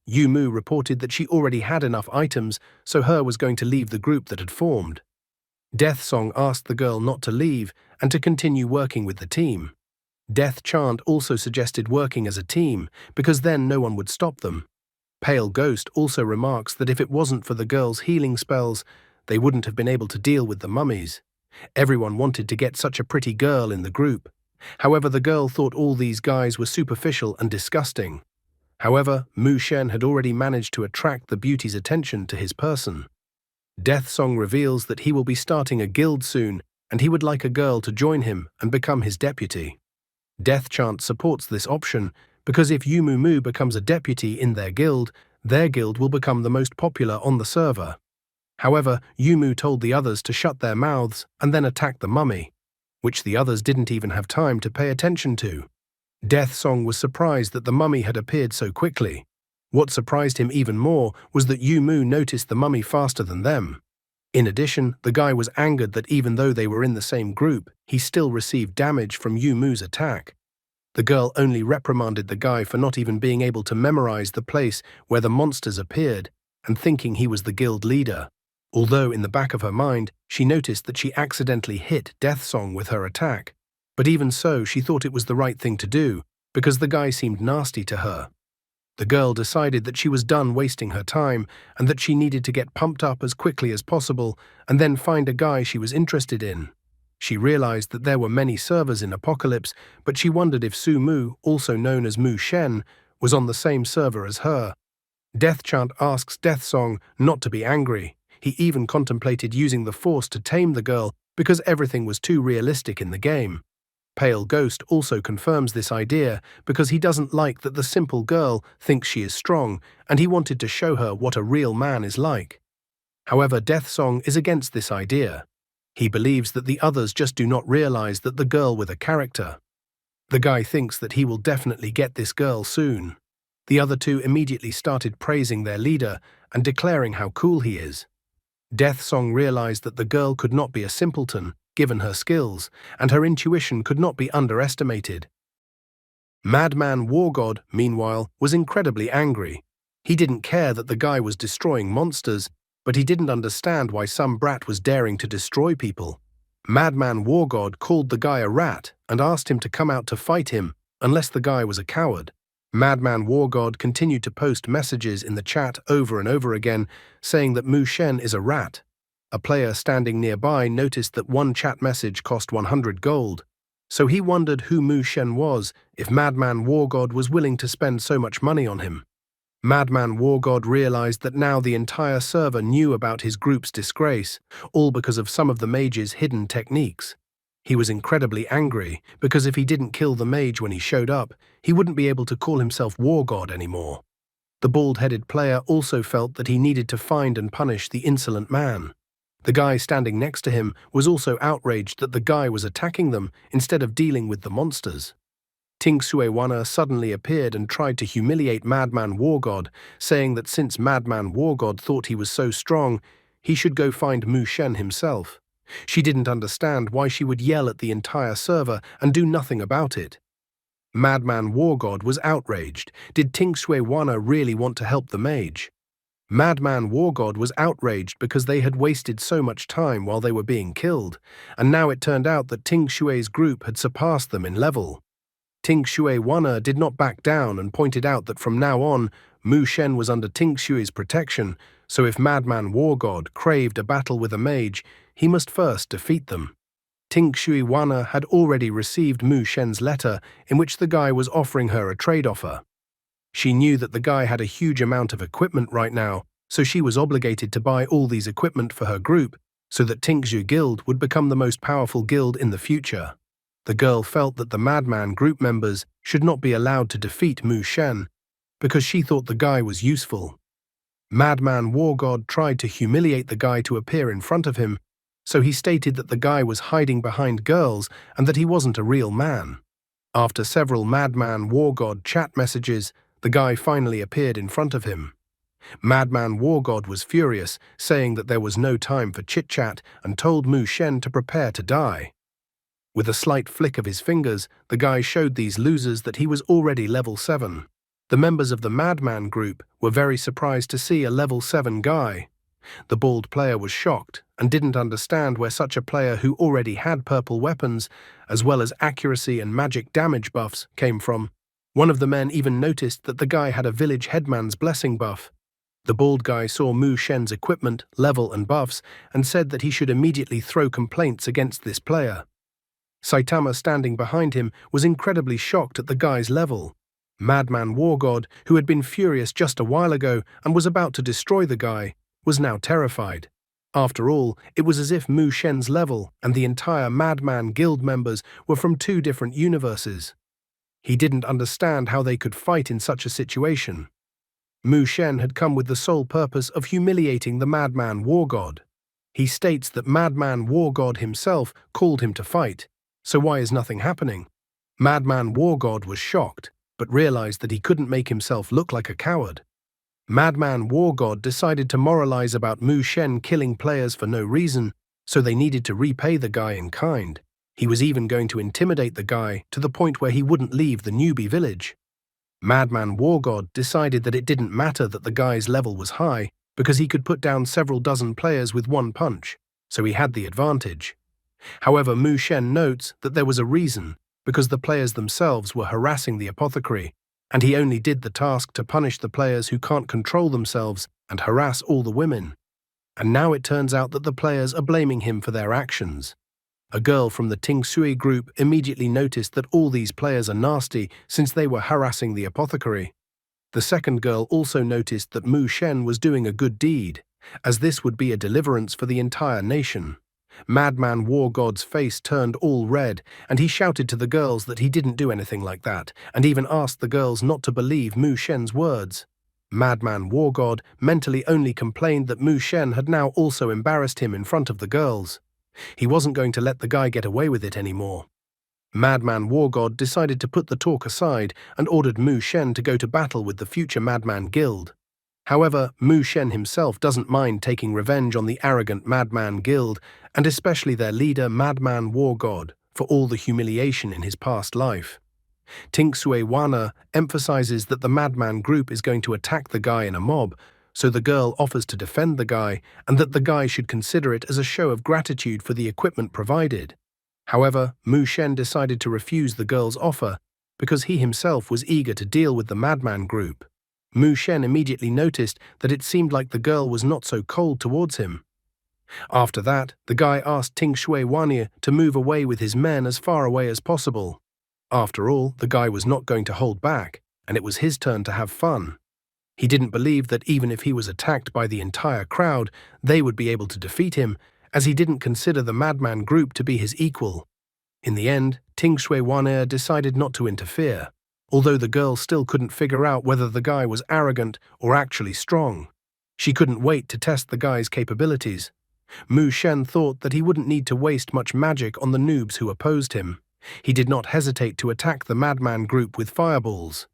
Yu Mu reported that she already had enough items, so her was going to leave the group that had formed. Death Song asked the girl not to leave and to continue working with the team. Death Chant also suggested working as a team, because then no one would stop them. Pale Ghost also remarks that if it wasn't for the girl's healing spells, they wouldn't have been able to deal with the mummies. Everyone wanted to get such a pretty girl in the group. However, the girl thought all these guys were superficial and disgusting. However, Mu Shen had already managed to attract the beauty's attention to his person. Death Song reveals that he will be starting a guild soon, and he would like a girl to join him and become his deputy. Death Chant supports this option because if Yu Mu becomes a deputy in their guild will become the most popular on the server. However, Yu Mu told the others to shut their mouths and then attack the mummy, which the others didn't even have time to pay attention to. Death Song was surprised that the mummy had appeared so quickly. What surprised him even more was that Yu Mu noticed the mummy faster than them. In addition, the guy was angered that even though they were in the same group, he still received damage from Yu Mu's attack. The girl only reprimanded the guy for not even being able to memorize the place where the monsters appeared and thinking he was the guild leader. Although in the back of her mind, she noticed that she accidentally hit Death Song with her attack. But even so, she thought it was the right thing to do, because the guy seemed nasty to her. The girl decided that she was done wasting her time and that she needed to get pumped up as quickly as possible and then find a guy she was interested in. She realized that there were many servers in Apocalypse, but she wondered if Su Mu, also known as Mu Shen, was on the same server as her. Death Chant asks Death Song not to be angry. He even contemplated using the Force to tame the girl because everything was too realistic in the game. Pale Ghost also confirms this idea because he doesn't like that the simple girl thinks she is strong and he wanted to show her what a real man is like. However, Death Song is against this idea. He believes that the others just do not realize that the girl with a character. The guy thinks that he will definitely get this girl soon. The other two immediately started praising their leader and declaring how cool he is. Death Song realized that the girl could not be a simpleton, given her skills, and her intuition could not be underestimated. Madman War God, meanwhile, was incredibly angry. He didn't care that the guy was destroying monsters, but he didn't understand why some brat was daring to destroy people. Madman War God called the guy a rat and asked him to come out to fight him, unless the guy was a coward. Madman War God continued to post messages in the chat over and over again, saying that Mu Shen is a rat. A player standing nearby noticed that one chat message cost 100 gold, so he wondered who Mu Shen was if Madman War God was willing to spend so much money on him. Madman War God realized that now the entire server knew about his group's disgrace, all because of some of the mage's hidden techniques. He was incredibly angry because if he didn't kill the mage when he showed up, he wouldn't be able to call himself War God anymore. The bald-headed player also felt that he needed to find and punish the insolent man. The guy standing next to him was also outraged that the guy was attacking them instead of dealing with the monsters. Ting Sui-wana suddenly appeared and tried to humiliate Madman Wargod, saying that since Madman Wargod thought he was so strong, he should go find Mu Shen himself. She didn't understand why she would yell at the entire server and do nothing about it. Madman Wargod was outraged. Did Ting Sui-wana really want to help the mage? Madman Wargod was outraged because they had wasted so much time while they were being killed, and now it turned out that Ting Shui's group had surpassed them in level. Ting Sui-wana did not back down and pointed out that from now on, Mu Shen was under Ting Shui's protection, so if Madman Wargod craved a battle with a mage, he must first defeat them. Ting Sui-wana had already received Mu Shen's letter in which the guy was offering her a trade offer. She knew that the guy had a huge amount of equipment right now, so she was obligated to buy all these equipment for her group so that Tingshu Guild would become the most powerful guild in the future. The girl felt that the Madman group members should not be allowed to defeat Mu Shen because she thought the guy was useful. Madman Wargod tried to humiliate the guy to appear in front of him, so he stated that the guy was hiding behind girls and that he wasn't a real man. After several Madman Wargod chat messages, the guy finally appeared in front of him. Madman Wargod was furious, saying that there was no time for chit-chat and told Mu Shen to prepare to die. With a slight flick of his fingers, the guy showed these losers that he was already level 7. The members of the Madman group were very surprised to see a level 7 guy. The bald player was shocked and didn't understand where such a player who already had purple weapons, as well as accuracy and magic damage buffs, came from. One of the men even noticed that the guy had a village headman's blessing buff. The bald guy saw Mu Shen's equipment, level and buffs and said that he should immediately throw complaints against this player. Saitama, standing behind him, was incredibly shocked at the guy's level. Madman Wargod, who had been furious just a while ago and was about to destroy the guy, was now terrified. After all, it was as if Mu Shen's level and the entire Madman Guild members were from 2 different universes. He didn't understand how they could fight in such a situation. Mu Shen had come with the sole purpose of humiliating the Madman Wargod. He states that Madman Wargod himself called him to fight. So why is nothing happening? Madman Wargod was shocked, but realized that he couldn't make himself look like a coward. Madman Wargod decided to moralize about Mu Shen killing players for no reason, so they needed to repay the guy in kind. He was even going to intimidate the guy to the point where he wouldn't leave the newbie village. Madman Wargod decided that it didn't matter that the guy's level was high, because he could put down several dozen players with one punch, so he had the advantage. However, Mu Shen notes that there was a reason, because the players themselves were harassing the apothecary, and he only did the task to punish the players who can't control themselves and harass all the women. And now it turns out that the players are blaming him for their actions. A girl from the Ting Sui group immediately noticed that all these players are nasty since they were harassing the apothecary. The second girl also noticed that Mu Shen was doing a good deed, as this would be a deliverance for the entire nation. Madman Wargod's face turned all red, and he shouted to the girls that he didn't do anything like that, and even asked the girls not to believe Mu Shen's words. Madman Wargod mentally only complained that Mu Shen had now also embarrassed him in front of the girls. He wasn't going to let the guy get away with it anymore. Madman Wargod decided to put the talk aside and ordered Mu Shen to go to battle with the future Madman Guild. However, Mu Shen himself doesn't mind taking revenge on the arrogant Madman Guild, and especially their leader Madman Wargod, for all the humiliation in his past life. Ting Sui-wana emphasizes that the Madman group is going to attack the guy in a mob, so the girl offers to defend the guy and that the guy should consider it as a show of gratitude for the equipment provided. However, Mu Shen decided to refuse the girl's offer because he himself was eager to deal with the Madman group. Mu Shen immediately noticed that it seemed like the girl was not so cold towards him. After that, the guy asked Ting Sui-wana to move away with his men as far away as possible. After all, the guy was not going to hold back, and it was his turn to have fun. He didn't believe that even if he was attacked by the entire crowd, they would be able to defeat him, as he didn't consider the Madman group to be his equal. In the end, Ting Sui-wana decided not to interfere, although the girl still couldn't figure out whether the guy was arrogant or actually strong. She couldn't wait to test the guy's capabilities. Mu Shen thought that he wouldn't need to waste much magic on the noobs who opposed him. He did not hesitate to attack the Madman group with fireballs.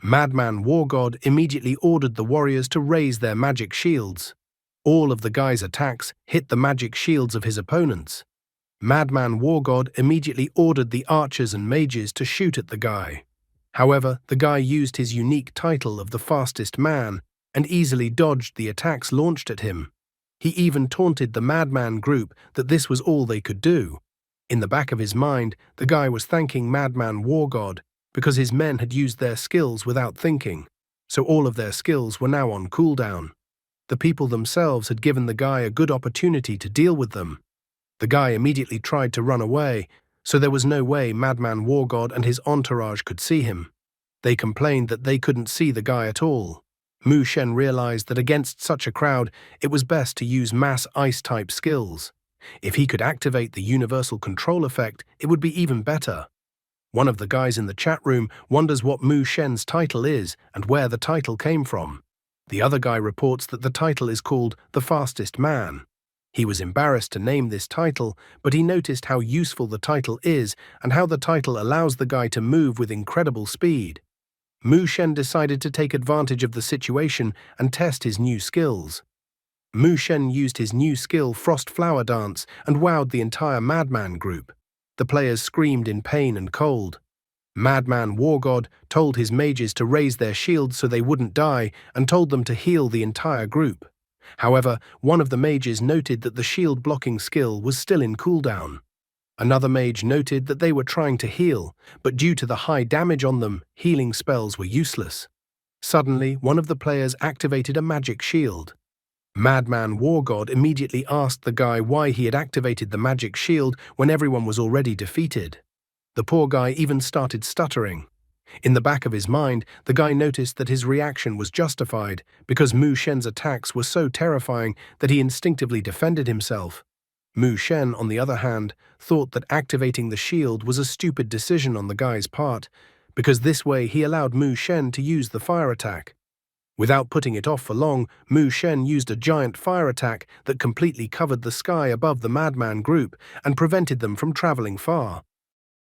Madman War God immediately ordered the warriors to raise their magic shields. All of the guy's attacks hit the magic shields of his opponents. Madman War God immediately ordered the archers and mages to shoot at the guy. However, the guy used his unique title of the fastest man and easily dodged the attacks launched at him. He even taunted the Madman group that this was all they could do. In the back of his mind, the guy was thanking Madman War God because his men had used their skills without thinking, so all of their skills were now on cooldown. The people themselves had given the guy a good opportunity to deal with them. The guy immediately tried to run away, so there was no way Madman War God and his entourage could see him. They complained that they couldn't see the guy at all. Mu Shen realized that against such a crowd, it was best to use mass ice-type skills. If he could activate the universal control effect, it would be even better. One of the guys in the chat room wonders what Mu Shen's title is and where the title came from. The other guy reports that the title is called the Fastest Man. He was embarrassed to name this title, but he noticed how useful the title is and how the title allows the guy to move with incredible speed. Mu Shen decided to take advantage of the situation and test his new skills. Mu Shen used his new skill Frost Flower Dance and wowed the entire Madman group. The players screamed in pain and cold. Madman War God told his mages to raise their shields so they wouldn't die and told them to heal the entire group. However, one of the mages noted that the shield blocking skill was still in cooldown. Another mage noted that they were trying to heal, but due to the high damage on them, healing spells were useless. Suddenly, one of the players activated a magic shield. Madman War God immediately asked the guy why he had activated the magic shield when everyone was already defeated. The poor guy even started stuttering. In the back of his mind, the guy noticed that his reaction was justified because Mu Shen's attacks were so terrifying that he instinctively defended himself. Mu Shen, on the other hand, thought that activating the shield was a stupid decision on the guy's part, because this way he allowed Mu Shen to use the fire attack. Without putting it off for long, Mu Shen used a giant fire attack that completely covered the sky above the Madman group and prevented them from traveling far.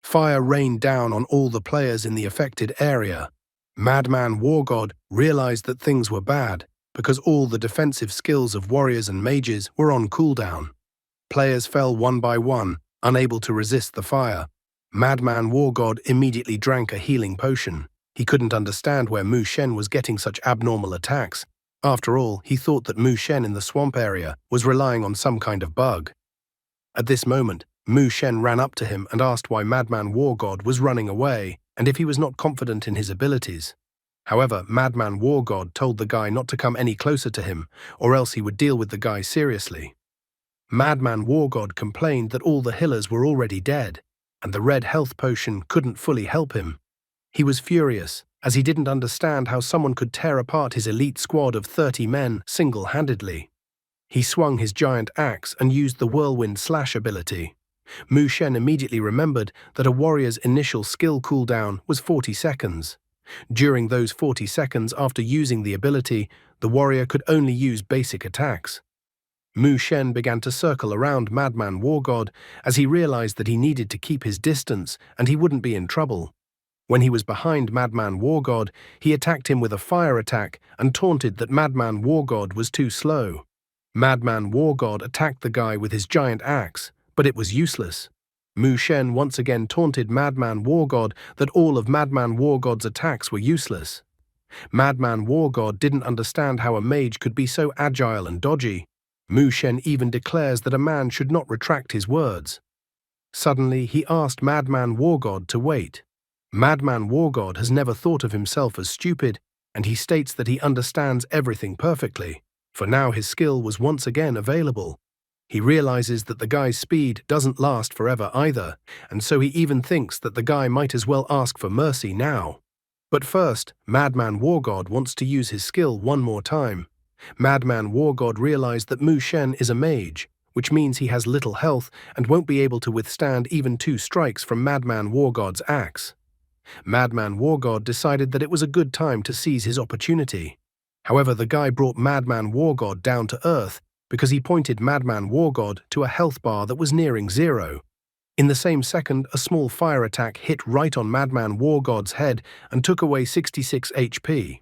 Fire rained down on all the players in the affected area. Madman War God realized that things were bad because all the defensive skills of warriors and mages were on cooldown. Players fell one by one, unable to resist the fire. Madman War God immediately drank a healing potion. He couldn't understand where Mu Shen was getting such abnormal attacks. After all, he thought that Mu Shen in the swamp area was relying on some kind of bug. At this moment, Mu Shen ran up to him and asked why Madman War God was running away and if he was not confident in his abilities. However, Madman War God told the guy not to come any closer to him, or else he would deal with the guy seriously. Madman War God complained that all the healers were already dead, and the red health potion couldn't fully help him. He was furious, as he didn't understand how someone could tear apart his elite squad of 30 men single-handedly. He swung his giant axe and used the Whirlwind Slash ability. Mu Shen immediately remembered that a warrior's initial skill cooldown was 40 seconds. During those 40 seconds after using the ability, the warrior could only use basic attacks. Mu Shen began to circle around Madman War God as he realized that he needed to keep his distance and he wouldn't be in trouble. When he was behind Madman War God, he attacked him with a fire attack and taunted that Madman War God was too slow. Madman War God attacked the guy with his giant axe, but it was useless. Mu Shen once again taunted Madman War God that all of Madman War God's attacks were useless. Madman War God didn't understand how a mage could be so agile and dodgy. Mu Shen even declares that a man should not retract his words. Suddenly, he asked Madman War God to wait. Madman War God has never thought of himself as stupid, and he states that he understands everything perfectly, for now his skill was once again available. He realizes that the guy's speed doesn't last forever either, and so he even thinks that the guy might as well ask for mercy now. But first, Madman War God wants to use his skill one more time. Madman War God realized that Mu Shen is a mage, which means he has little health and won't be able to withstand even 2 strikes from Madman War God's axe. Madman War God decided that it was a good time to seize his opportunity. However, the guy brought Madman War God down to earth because he pointed Madman War God to a health bar that was nearing 0. In the same second, a small fire attack hit right on Madman War God's head and took away 66 HP.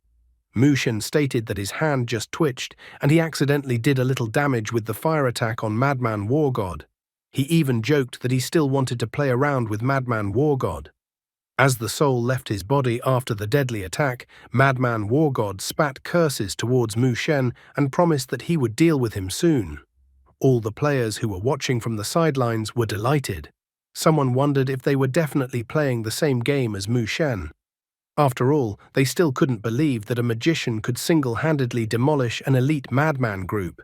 Mu Shen stated that his hand just twitched and he accidentally did a little damage with the fire attack on Madman War God. He even joked that he still wanted to play around with Madman War God. As the soul left his body after the deadly attack, Madman War God spat curses towards Mu Shen and promised that he would deal with him soon. All the players who were watching from the sidelines were delighted. Someone wondered if they were definitely playing the same game as Mu Shen. After all, they still couldn't believe that a magician could single-handedly demolish an elite madman group.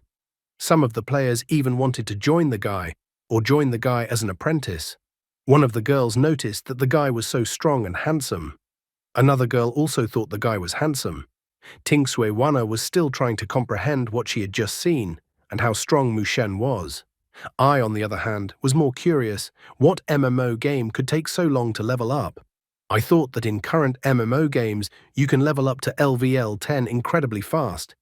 Some of the players even wanted to join the guy, or join the guy as an apprentice. One of the girls noticed that the guy was so strong and handsome. Another girl also thought the guy was handsome. Ting Sui Wana was still trying to comprehend what she had just seen, and how strong Mu Shen was. I, on the other hand, was more curious what MMO game could take so long to level up. I thought that in current MMO games you can level up to LVL 10 incredibly fast.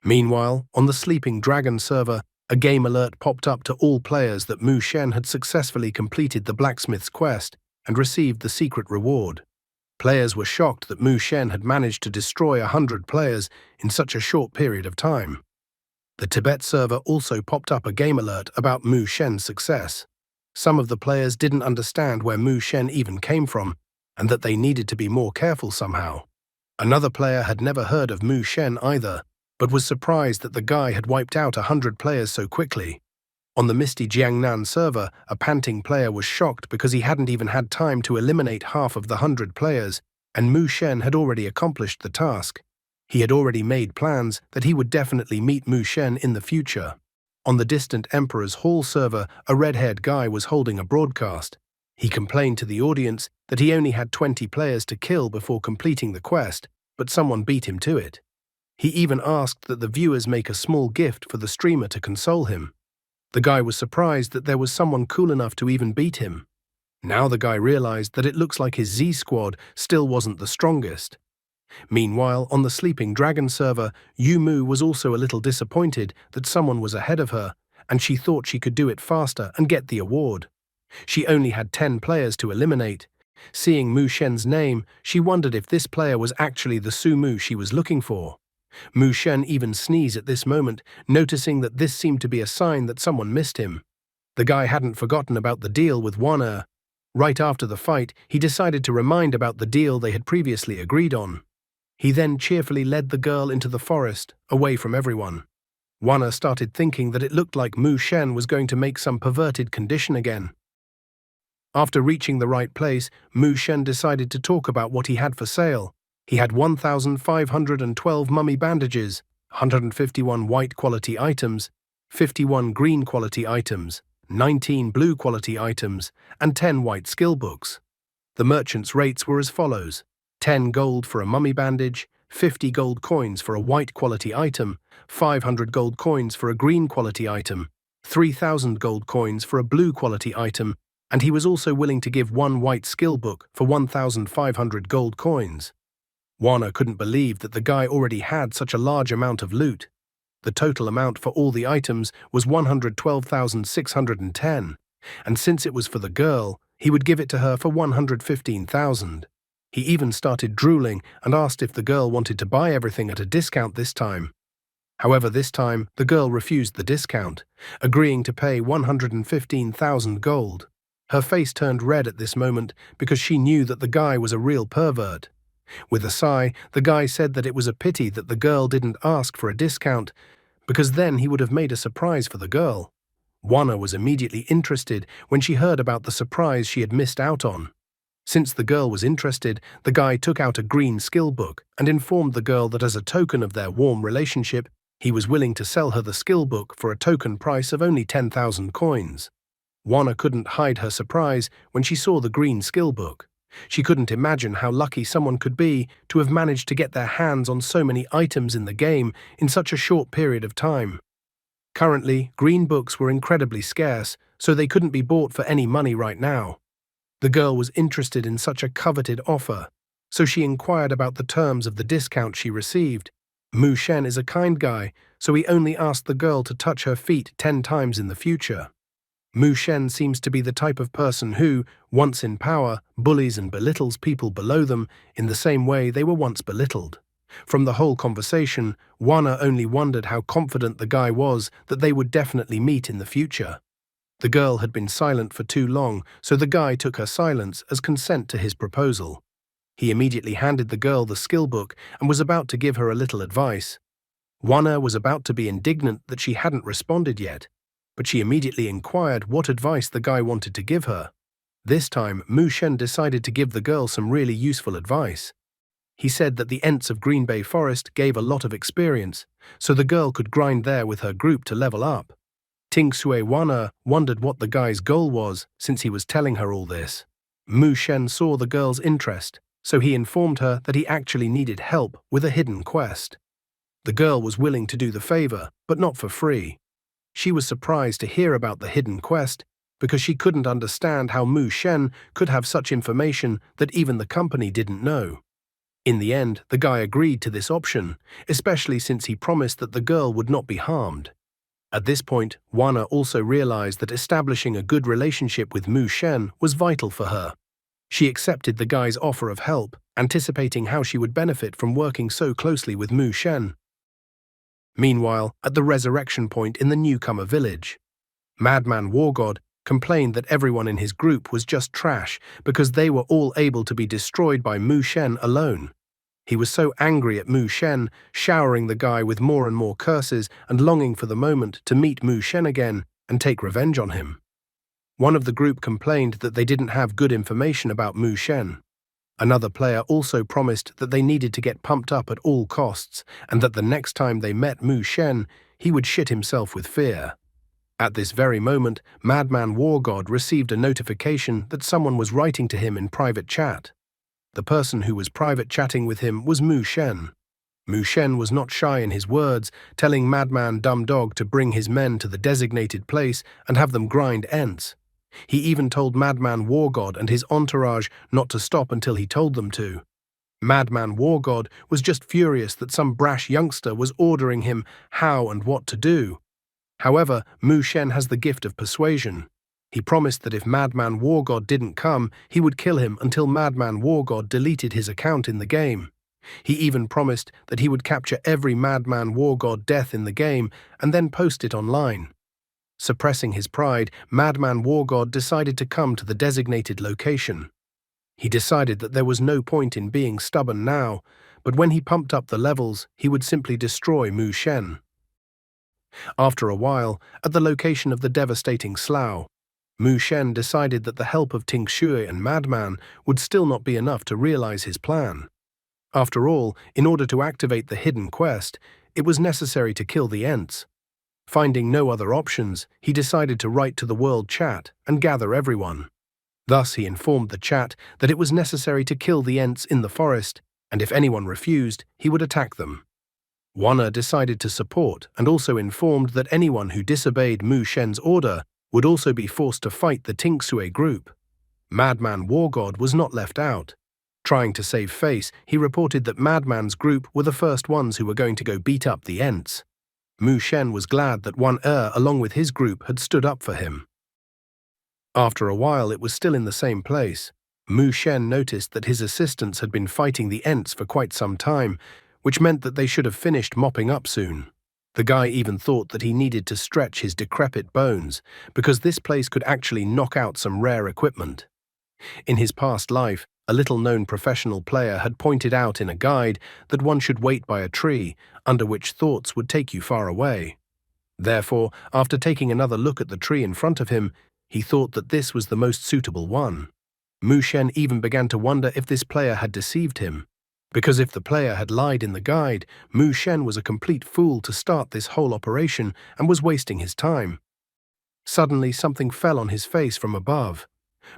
Meanwhile, on the Sleeping Dragon server, a game alert popped up to all players that Mu Shen had successfully completed the blacksmith's quest and received the secret reward. Players were shocked that Mu Shen had managed to destroy 100 players in such a short period of time. The Tibet server also popped up a game alert about Mu Shen's success. Some of the players didn't understand where Mu Shen even came from, and that they needed to be more careful somehow. Another player had never heard of Mu Shen either, but was surprised that the guy had wiped out 100 players so quickly. On the Misty Jiangnan server, a panting player was shocked because he hadn't even had time to eliminate half of the 100 players, and Mu Shen had already accomplished the task. He had already made plans that he would definitely meet Mu Shen in the future. On the Distant Emperor's Hall server, a red-haired guy was holding a broadcast. He complained to the audience that he only had 20 players to kill before completing the quest, but someone beat him to it. He even asked that the viewers make a small gift for the streamer to console him. The guy was surprised that there was someone cool enough to even beat him. Now the guy realized that it looks like his Z squad still wasn't the strongest. Meanwhile, on the Sleeping Dragon server, Yu Mu was also a little disappointed that someone was ahead of her, and she thought she could do it faster and get the award. She only had 10 players to eliminate. Seeing Mu Shen's name, she wondered if this player was actually the Su Mu she was looking for. Mu Shen even sneezed at this moment, noticing that this seemed to be a sign that someone missed him. The guy hadn't forgotten about the deal with Wana. Right after the fight, he decided to remind about the deal they had previously agreed on. He then cheerfully led the girl into the forest, away from everyone. Wana started thinking that it looked like Mu Shen was going to make some perverted condition again. After reaching the right place, Mu Shen decided to talk about what he had for sale. He had 1,512 mummy bandages, 151 white quality items, 51 green quality items, 19 blue quality items, and 10 white skill books. The merchant's rates were as follows: 10 gold for a mummy bandage, 50 gold coins for a white quality item, 500 gold coins for a green quality item, 3,000 gold coins for a blue quality item, and he was also willing to give 1 white skill book for 1,500 gold coins. Wana couldn't believe that the guy already had such a large amount of loot. The total amount for all the items was 112,610, and since it was for the girl, he would give it to her for 115,000. He even started drooling and asked if the girl wanted to buy everything at a discount this time. However, this time, the girl refused the discount, agreeing to pay 115,000 gold. Her face turned red at this moment because she knew that the guy was a real pervert. With a sigh, the guy said that it was a pity that the girl didn't ask for a discount, because then he would have made a surprise for the girl. Wana was immediately interested when she heard about the surprise she had missed out on. Since the girl was interested, the guy took out a green skill book and informed the girl that as a token of their warm relationship, he was willing to sell her the skill book for a token price of only 10,000 coins. Wana couldn't hide her surprise when she saw the green skill book. She couldn't imagine how lucky someone could be to have managed to get their hands on so many items in the game in such a short period of time. Currently, green books were incredibly scarce, so they couldn't be bought for any money right now. The girl was interested in such a coveted offer, so she inquired about the terms of the discount she received. Mu Shen is a kind guy, so he only asked the girl to touch her feet 10 times in the future. Mu Shen seems to be the type of person who, once in power, bullies and belittles people below them in the same way they were once belittled. From the whole conversation, Wana only wondered how confident the guy was that they would definitely meet in the future. The girl had been silent for too long, so the guy took her silence as consent to his proposal. He immediately handed the girl the skill book and was about to give her a little advice. Wana was about to be indignant that she hadn't responded yet, but she immediately inquired what advice the guy wanted to give her. This time, Mu Shen decided to give the girl some really useful advice. He said that the Ents of Green Bay Forest gave a lot of experience, so the girl could grind there with her group to level up. Ting Sui Wana wondered what the guy's goal was since he was telling her all this. Mu Shen saw the girl's interest, so he informed her that he actually needed help with a hidden quest. The girl was willing to do the favor, but not for free. She was surprised to hear about the hidden quest because she couldn't understand how Mu Shen could have such information that even the company didn't know. In the end, the guy agreed to this option, especially since he promised that the girl would not be harmed. At this point, Wana also realized that establishing a good relationship with Mu Shen was vital for her. She accepted the guy's offer of help, anticipating how she would benefit from working so closely with Mu Shen. Meanwhile, at the resurrection point in the newcomer village, Madman War God complained that everyone in his group was just trash because they were all able to be destroyed by Mu Shen alone. He was so angry at Mu Shen, showering the guy with more and more curses and longing for the moment to meet Mu Shen again and take revenge on him. One of the group complained that they didn't have good information about Mu Shen. Another player also promised that they needed to get pumped up at all costs and that the next time they met Mu Shen, he would shit himself with fear. At this very moment, Madman War God received a notification that someone was writing to him in private chat. The person who was private chatting with him was Mu Shen. Mu Shen was not shy in his words, telling Madman Dumb Dog to bring his men to the designated place and have them grind Ents. He even told Madman War God and his entourage not to stop until he told them to. Madman War God was just furious that some brash youngster was ordering him how and what to do. However, Mu Shen has the gift of persuasion. He promised that if Madman War God didn't come, he would kill him until Madman War God deleted his account in the game. He even promised that he would capture every Madman War God death in the game and then post it online. Suppressing his pride, Madman War God decided to come to the designated location. He decided that there was no point in being stubborn now, but when he pumped up the levels, he would simply destroy Mu Shen. After a while, at the location of the devastating slough, Mu Shen decided that the help of Ting Shui and Madman would still not be enough to realize his plan. After all, in order to activate the hidden quest, it was necessary to kill the Ents. Finding no other options, he decided to write to the world chat and gather everyone. Thus he informed the chat that it was necessary to kill the Ents in the forest, and if anyone refused, he would attack them. Wana decided to support and also informed that anyone who disobeyed Mu Shen's order would also be forced to fight the Ting Sui group. Madman War God was not left out. Trying to save face, he reported that Madman's group were the first ones who were going to go beat up the Ents. Mu Shen was glad that Wan along with his group, had stood up for him. After a while, it was still in the same place. Mu Shen noticed that his assistants had been fighting the Ents for quite some time, which meant that they should have finished mopping up soon. The guy even thought that he needed to stretch his decrepit bones, because this place could actually knock out some rare equipment. In his past life, a little-known professional player had pointed out in a guide that one should wait by a tree, under which thoughts would take you far away. Therefore, after taking another look at the tree in front of him, he thought that this was the most suitable one. Mu Shen even began to wonder if this player had deceived him. Because if the player had lied in the guide, Mu Shen was a complete fool to start this whole operation and was wasting his time. Suddenly, something fell on his face from above.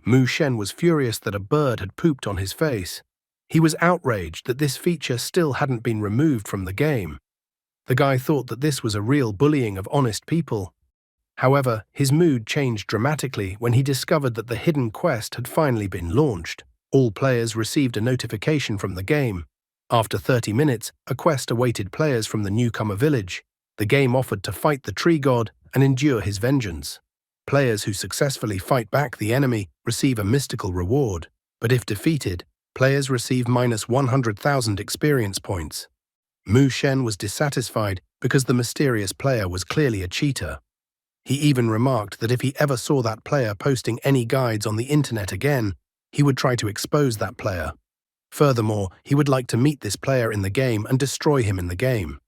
Mu Shen was furious that a bird had pooped on his face. He was outraged that this feature still hadn't been removed from the game. The guy thought that this was a real bullying of honest people. However, his mood changed dramatically when he discovered that the hidden quest had finally been launched. All players received a notification from the game. After 30 minutes, a quest awaited players from the newcomer village. The game offered to fight the tree god and endure his vengeance. Players who successfully fight back the enemy receive a mystical reward, but if defeated, players receive minus 100,000 experience points. Mu Shen was dissatisfied because the mysterious player was clearly a cheater. He even remarked that if he ever saw that player posting any guides on the internet again, he would try to expose that player. Furthermore, he would like to meet this player in the game and destroy him in the game.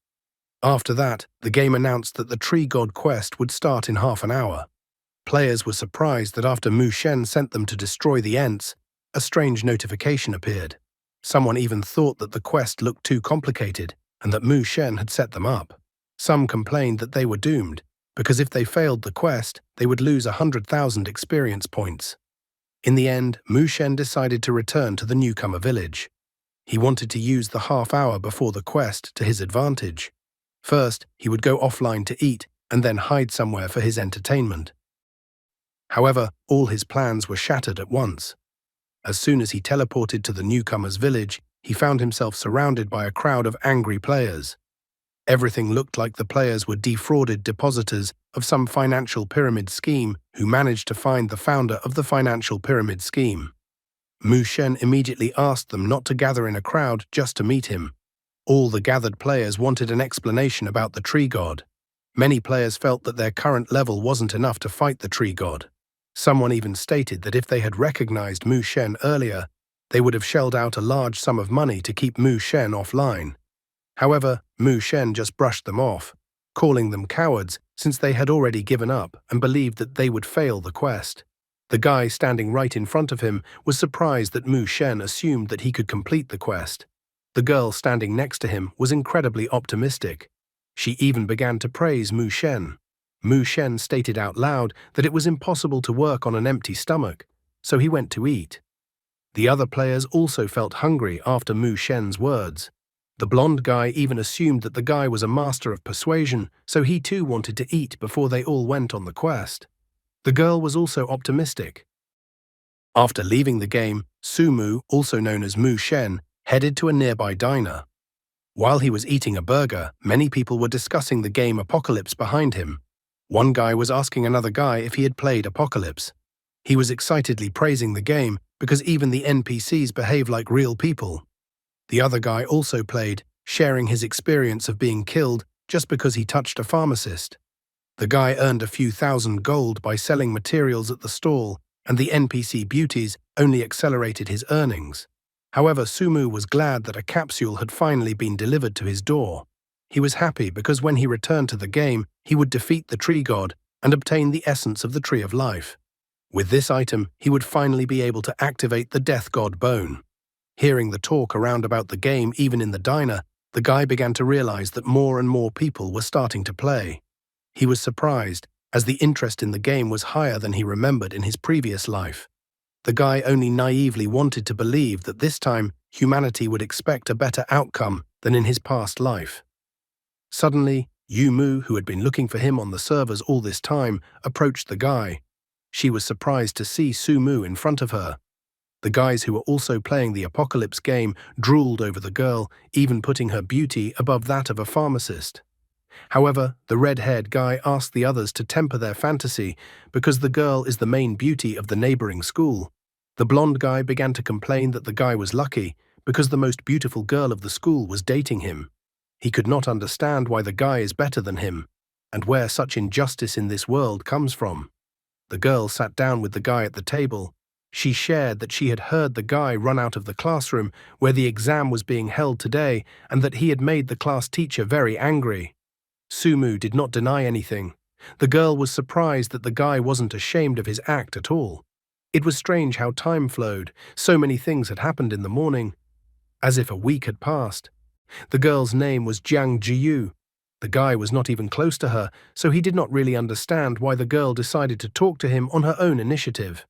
After that, the game announced that the Tree God quest would start in half an hour. Players were surprised that after Mu Shen sent them to destroy the Ents, a strange notification appeared. Someone even thought that the quest looked too complicated and that Mu Shen had set them up. Some complained that they were doomed, because if they failed the quest, they would lose 100,000 experience points. In the end, Mu Shen decided to return to the newcomer village. He wanted to use the half hour before the quest to his advantage. First, he would go offline to eat and then hide somewhere for his entertainment. However, all his plans were shattered at once. As soon as he teleported to the newcomer's village, he found himself surrounded by a crowd of angry players. Everything looked like the players were defrauded depositors of some financial pyramid scheme who managed to find the founder of the financial pyramid scheme. Mu Shen immediately asked them not to gather in a crowd just to meet him. All the gathered players wanted an explanation about the Tree God. Many players felt that their current level wasn't enough to fight the Tree God. Someone even stated that if they had recognized Mu Shen earlier, they would have shelled out a large sum of money to keep Mu Shen offline. However, Mu Shen just brushed them off, calling them cowards since they had already given up and believed that they would fail the quest. The guy standing right in front of him was surprised that Mu Shen assumed that he could complete the quest. The girl standing next to him was incredibly optimistic. She even began to praise Mu Shen. Mu Shen stated out loud that it was impossible to work on an empty stomach, so he went to eat. The other players also felt hungry after Mu Shen's words. The blonde guy even assumed that the guy was a master of persuasion, so he too wanted to eat before they all went on the quest. The girl was also optimistic. After leaving the game, Sumu, also known as Mu Shen, headed to a nearby diner. While he was eating a burger, many people were discussing the game Apocalypse behind him. One guy was asking another guy if he had played Apocalypse. He was excitedly praising the game because even the NPCs behave like real people. The other guy also played, sharing his experience of being killed just because he touched a pharmacist. The guy earned a few thousand gold by selling materials at the stall, and the NPC beauties only accelerated his earnings. However, Sumu was glad that a capsule had finally been delivered to his door. He was happy because when he returned to the game, he would defeat the Tree God and obtain the essence of the Tree of Life. With this item, he would finally be able to activate the Death God Bone. Hearing the talk around about the game even in the diner, the guy began to realize that more and more people were starting to play. He was surprised, as the interest in the game was higher than he remembered in his previous life. The guy only naively wanted to believe that this time humanity would expect a better outcome than in his past life. Suddenly, Yu Mu, who had been looking for him on the servers all this time, approached the guy. She was surprised to see Sumu in front of her. The guys who were also playing the Apocalypse game drooled over the girl, even putting her beauty above that of a pharmacist. However, the red-haired guy asked the others to temper their fantasy because the girl is the main beauty of the neighboring school. The blonde guy began to complain that the guy was lucky because the most beautiful girl of the school was dating him. He could not understand why the guy is better than him and where such injustice in this world comes from. The girl sat down with the guy at the table. She shared that she had heard the guy run out of the classroom where the exam was being held today and that he had made the class teacher very angry. Sumu did not deny anything. The girl was surprised that the guy wasn't ashamed of his act at all. It was strange how time flowed. So many things had happened in the morning, as if a week had passed. The girl's name was Jiang Jiyu. The guy was not even close to her, so he did not really understand why the girl decided to talk to him on her own initiative.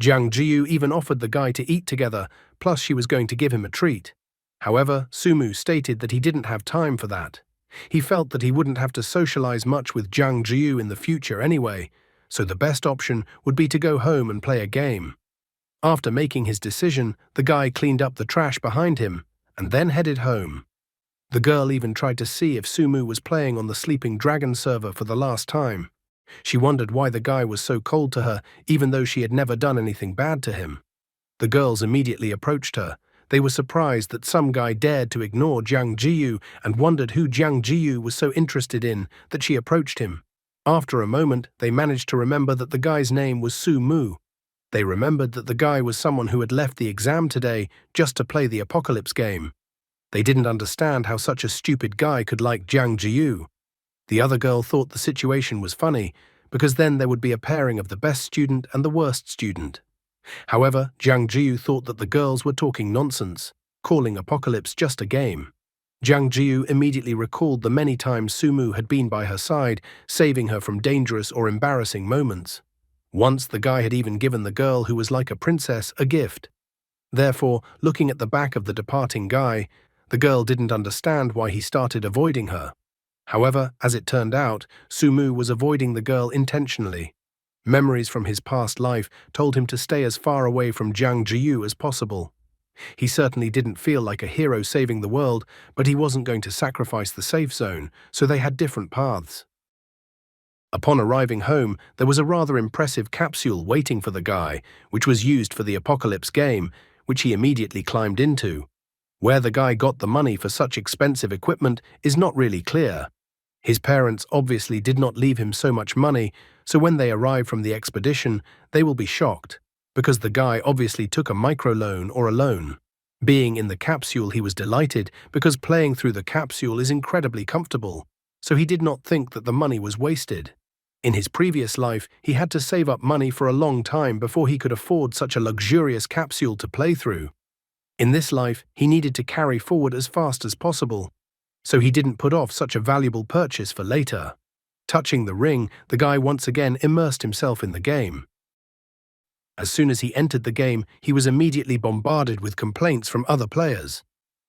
Jiang Jiyu even offered the guy to eat together, plus she was going to give him a treat. However, Sumu stated that he didn't have time for that. He felt that he wouldn't have to socialize much with Jiang Jiyu in the future anyway, so the best option would be to go home and play a game. After making his decision, the guy cleaned up the trash behind him and then headed home. The girl even tried to see if Sumu was playing on the Sleeping Dragon server for the last time. She wondered why the guy was so cold to her, even though she had never done anything bad to him. The girls immediately approached her. They were surprised that some guy dared to ignore Jiang Jiyu and wondered who Jiang Jiyu was so interested in that she approached him. After a moment, they managed to remember that the guy's name was Su Mu. They remembered that the guy was someone who had left the exam today just to play the apocalypse game. They didn't understand how such a stupid guy could like Jiang Jiyu. The other girl thought the situation was funny, because then there would be a pairing of the best student and the worst student. However, Jiang Jiyu thought that the girls were talking nonsense, calling Apocalypse just a game. Jiang Jiyu immediately recalled the many times Sumu had been by her side, saving her from dangerous or embarrassing moments. Once the guy had even given the girl who was like a princess a gift. Therefore, looking at the back of the departing guy, the girl didn't understand why he started avoiding her. However, as it turned out, Sumu was avoiding the girl intentionally. Memories from his past life told him to stay as far away from Jiang Jiyu as possible. He certainly didn't feel like a hero saving the world, but he wasn't going to sacrifice the safe zone, so they had different paths. Upon arriving home, there was a rather impressive capsule waiting for the guy, which was used for the apocalypse game, which he immediately climbed into. Where the guy got the money for such expensive equipment is not really clear. His parents obviously did not leave him so much money, so when they arrive from the expedition, they will be shocked, because the guy obviously took a microloan or a loan. Being in the capsule, he was delighted because playing through the capsule is incredibly comfortable, so he did not think that the money was wasted. In his previous life, he had to save up money for a long time before he could afford such a luxurious capsule to play through. In this life, he needed to carry forward as fast as possible, so he didn't put off such a valuable purchase for later. Touching the ring, the guy once again immersed himself in the game. As soon as he entered the game, he was immediately bombarded with complaints from other players.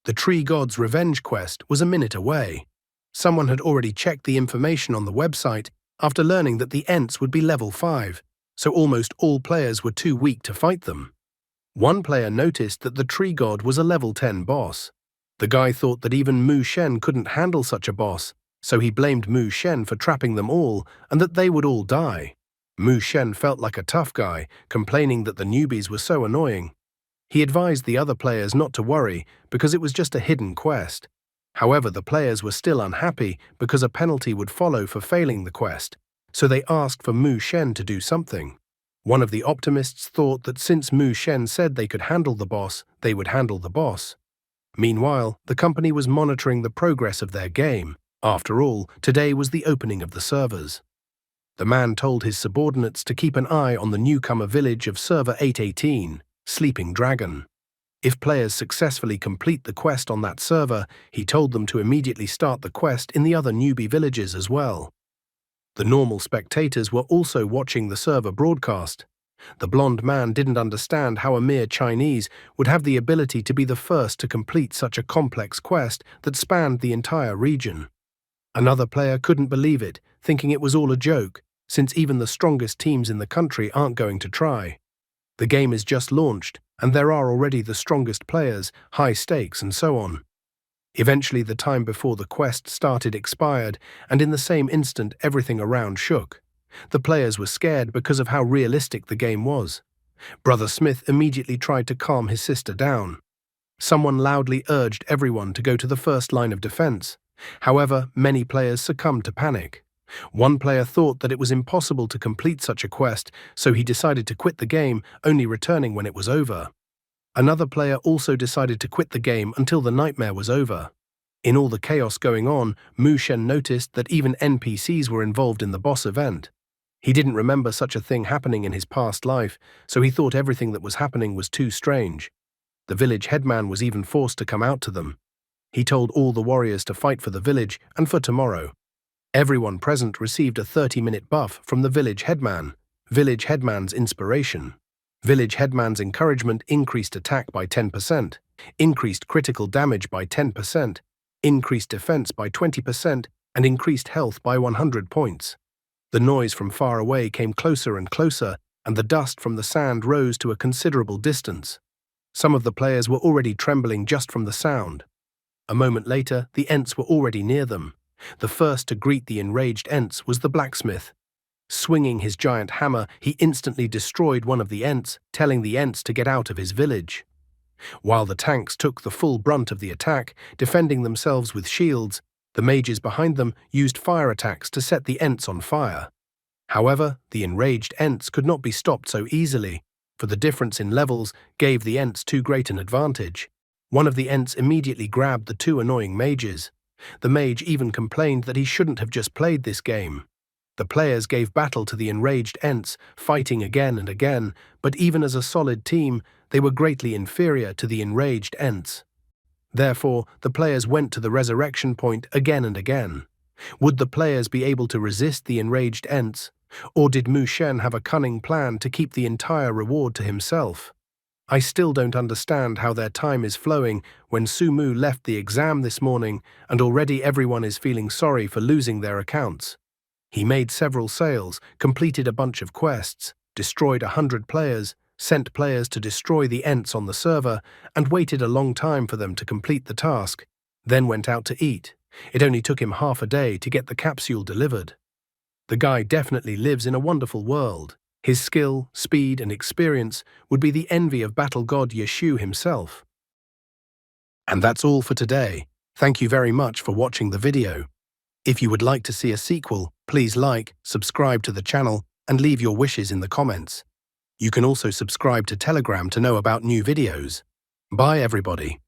The Tree God's revenge quest was a minute away. Someone had already checked the information on the website after learning that the Ents would be level 5, so almost all players were too weak to fight them. One player noticed that the Tree God was a level 10 boss. The guy thought that even Mu Shen couldn't handle such a boss, so he blamed Mu Shen for trapping them all and that they would all die. Mu Shen felt like a tough guy, complaining that the newbies were so annoying. He advised the other players not to worry because it was just a hidden quest. However, the players were still unhappy because a penalty would follow for failing the quest, so they asked for Mu Shen to do something. One of the optimists thought that since Mu Shen said they could handle the boss, they would handle the boss. Meanwhile, the company was monitoring the progress of their game. After all, today was the opening of the servers. The man told his subordinates to keep an eye on the newcomer village of Server 818, Sleeping Dragon. If players successfully complete the quest on that server, he told them to immediately start the quest in the other newbie villages as well. The normal spectators were also watching the server broadcast. The blonde man didn't understand how a mere Chinese would have the ability to be the first to complete such a complex quest that spanned the entire region. Another player couldn't believe it, thinking it was all a joke, since even the strongest teams in the country aren't going to try. The game is just launched, and there are already the strongest players, high stakes, and so on. Eventually, the time before the quest started expired, and in the same instant everything around shook. The players were scared because of how realistic the game was. Brother Smith immediately tried to calm his sister down. Someone loudly urged everyone to go to the first line of defense. However, many players succumbed to panic. One player thought that it was impossible to complete such a quest, so he decided to quit the game, only returning when it was over. Another player also decided to quit the game until the nightmare was over. In all the chaos going on, Mu Shen noticed that even NPCs were involved in the boss event. He didn't remember such a thing happening in his past life, so he thought everything that was happening was too strange. The village headman was even forced to come out to them. He told all the warriors to fight for the village and for tomorrow. Everyone present received a 30-minute buff from the village headman. Village headman's inspiration. Village headman's encouragement increased attack by 10%, increased critical damage by 10%, increased defense by 20%, and increased health by 100 points. The noise from far away came closer and closer, and the dust from the sand rose to a considerable distance. Some of the players were already trembling just from the sound. A moment later, the Ents were already near them. The first to greet the enraged Ents was the blacksmith. Swinging his giant hammer, he instantly destroyed one of the Ents, telling the Ents to get out of his village. While the tanks took the full brunt of the attack, defending themselves with shields, the mages behind them used fire attacks to set the Ents on fire. However, the enraged Ents could not be stopped so easily, for the difference in levels gave the Ents too great an advantage. One of the Ents immediately grabbed the two annoying mages. The mage even complained that he shouldn't have just played this game. The players gave battle to the enraged Ents, fighting again and again, but even as a solid team, they were greatly inferior to the enraged Ents. Therefore, the players went to the resurrection point again and again. Would the players be able to resist the enraged Ents, or did Mu Shen have a cunning plan to keep the entire reward to himself? I still don't understand how their time is flowing when Su Mu left the exam this morning and already everyone is feeling sorry for losing their accounts. He made several sales, completed a bunch of quests, destroyed 100 players, sent players to destroy the Ents on the server, and waited a long time for them to complete the task, then went out to eat. It only took him half a day to get the capsule delivered. The guy definitely lives in a wonderful world. His skill, speed, and experience would be the envy of battle god Yeshu himself. And that's all for today. Thank you very much for watching the video. If you would like to see a sequel, please like, subscribe to the channel, and leave your wishes in the comments. You can also subscribe to Telegram to know about new videos. Bye everybody.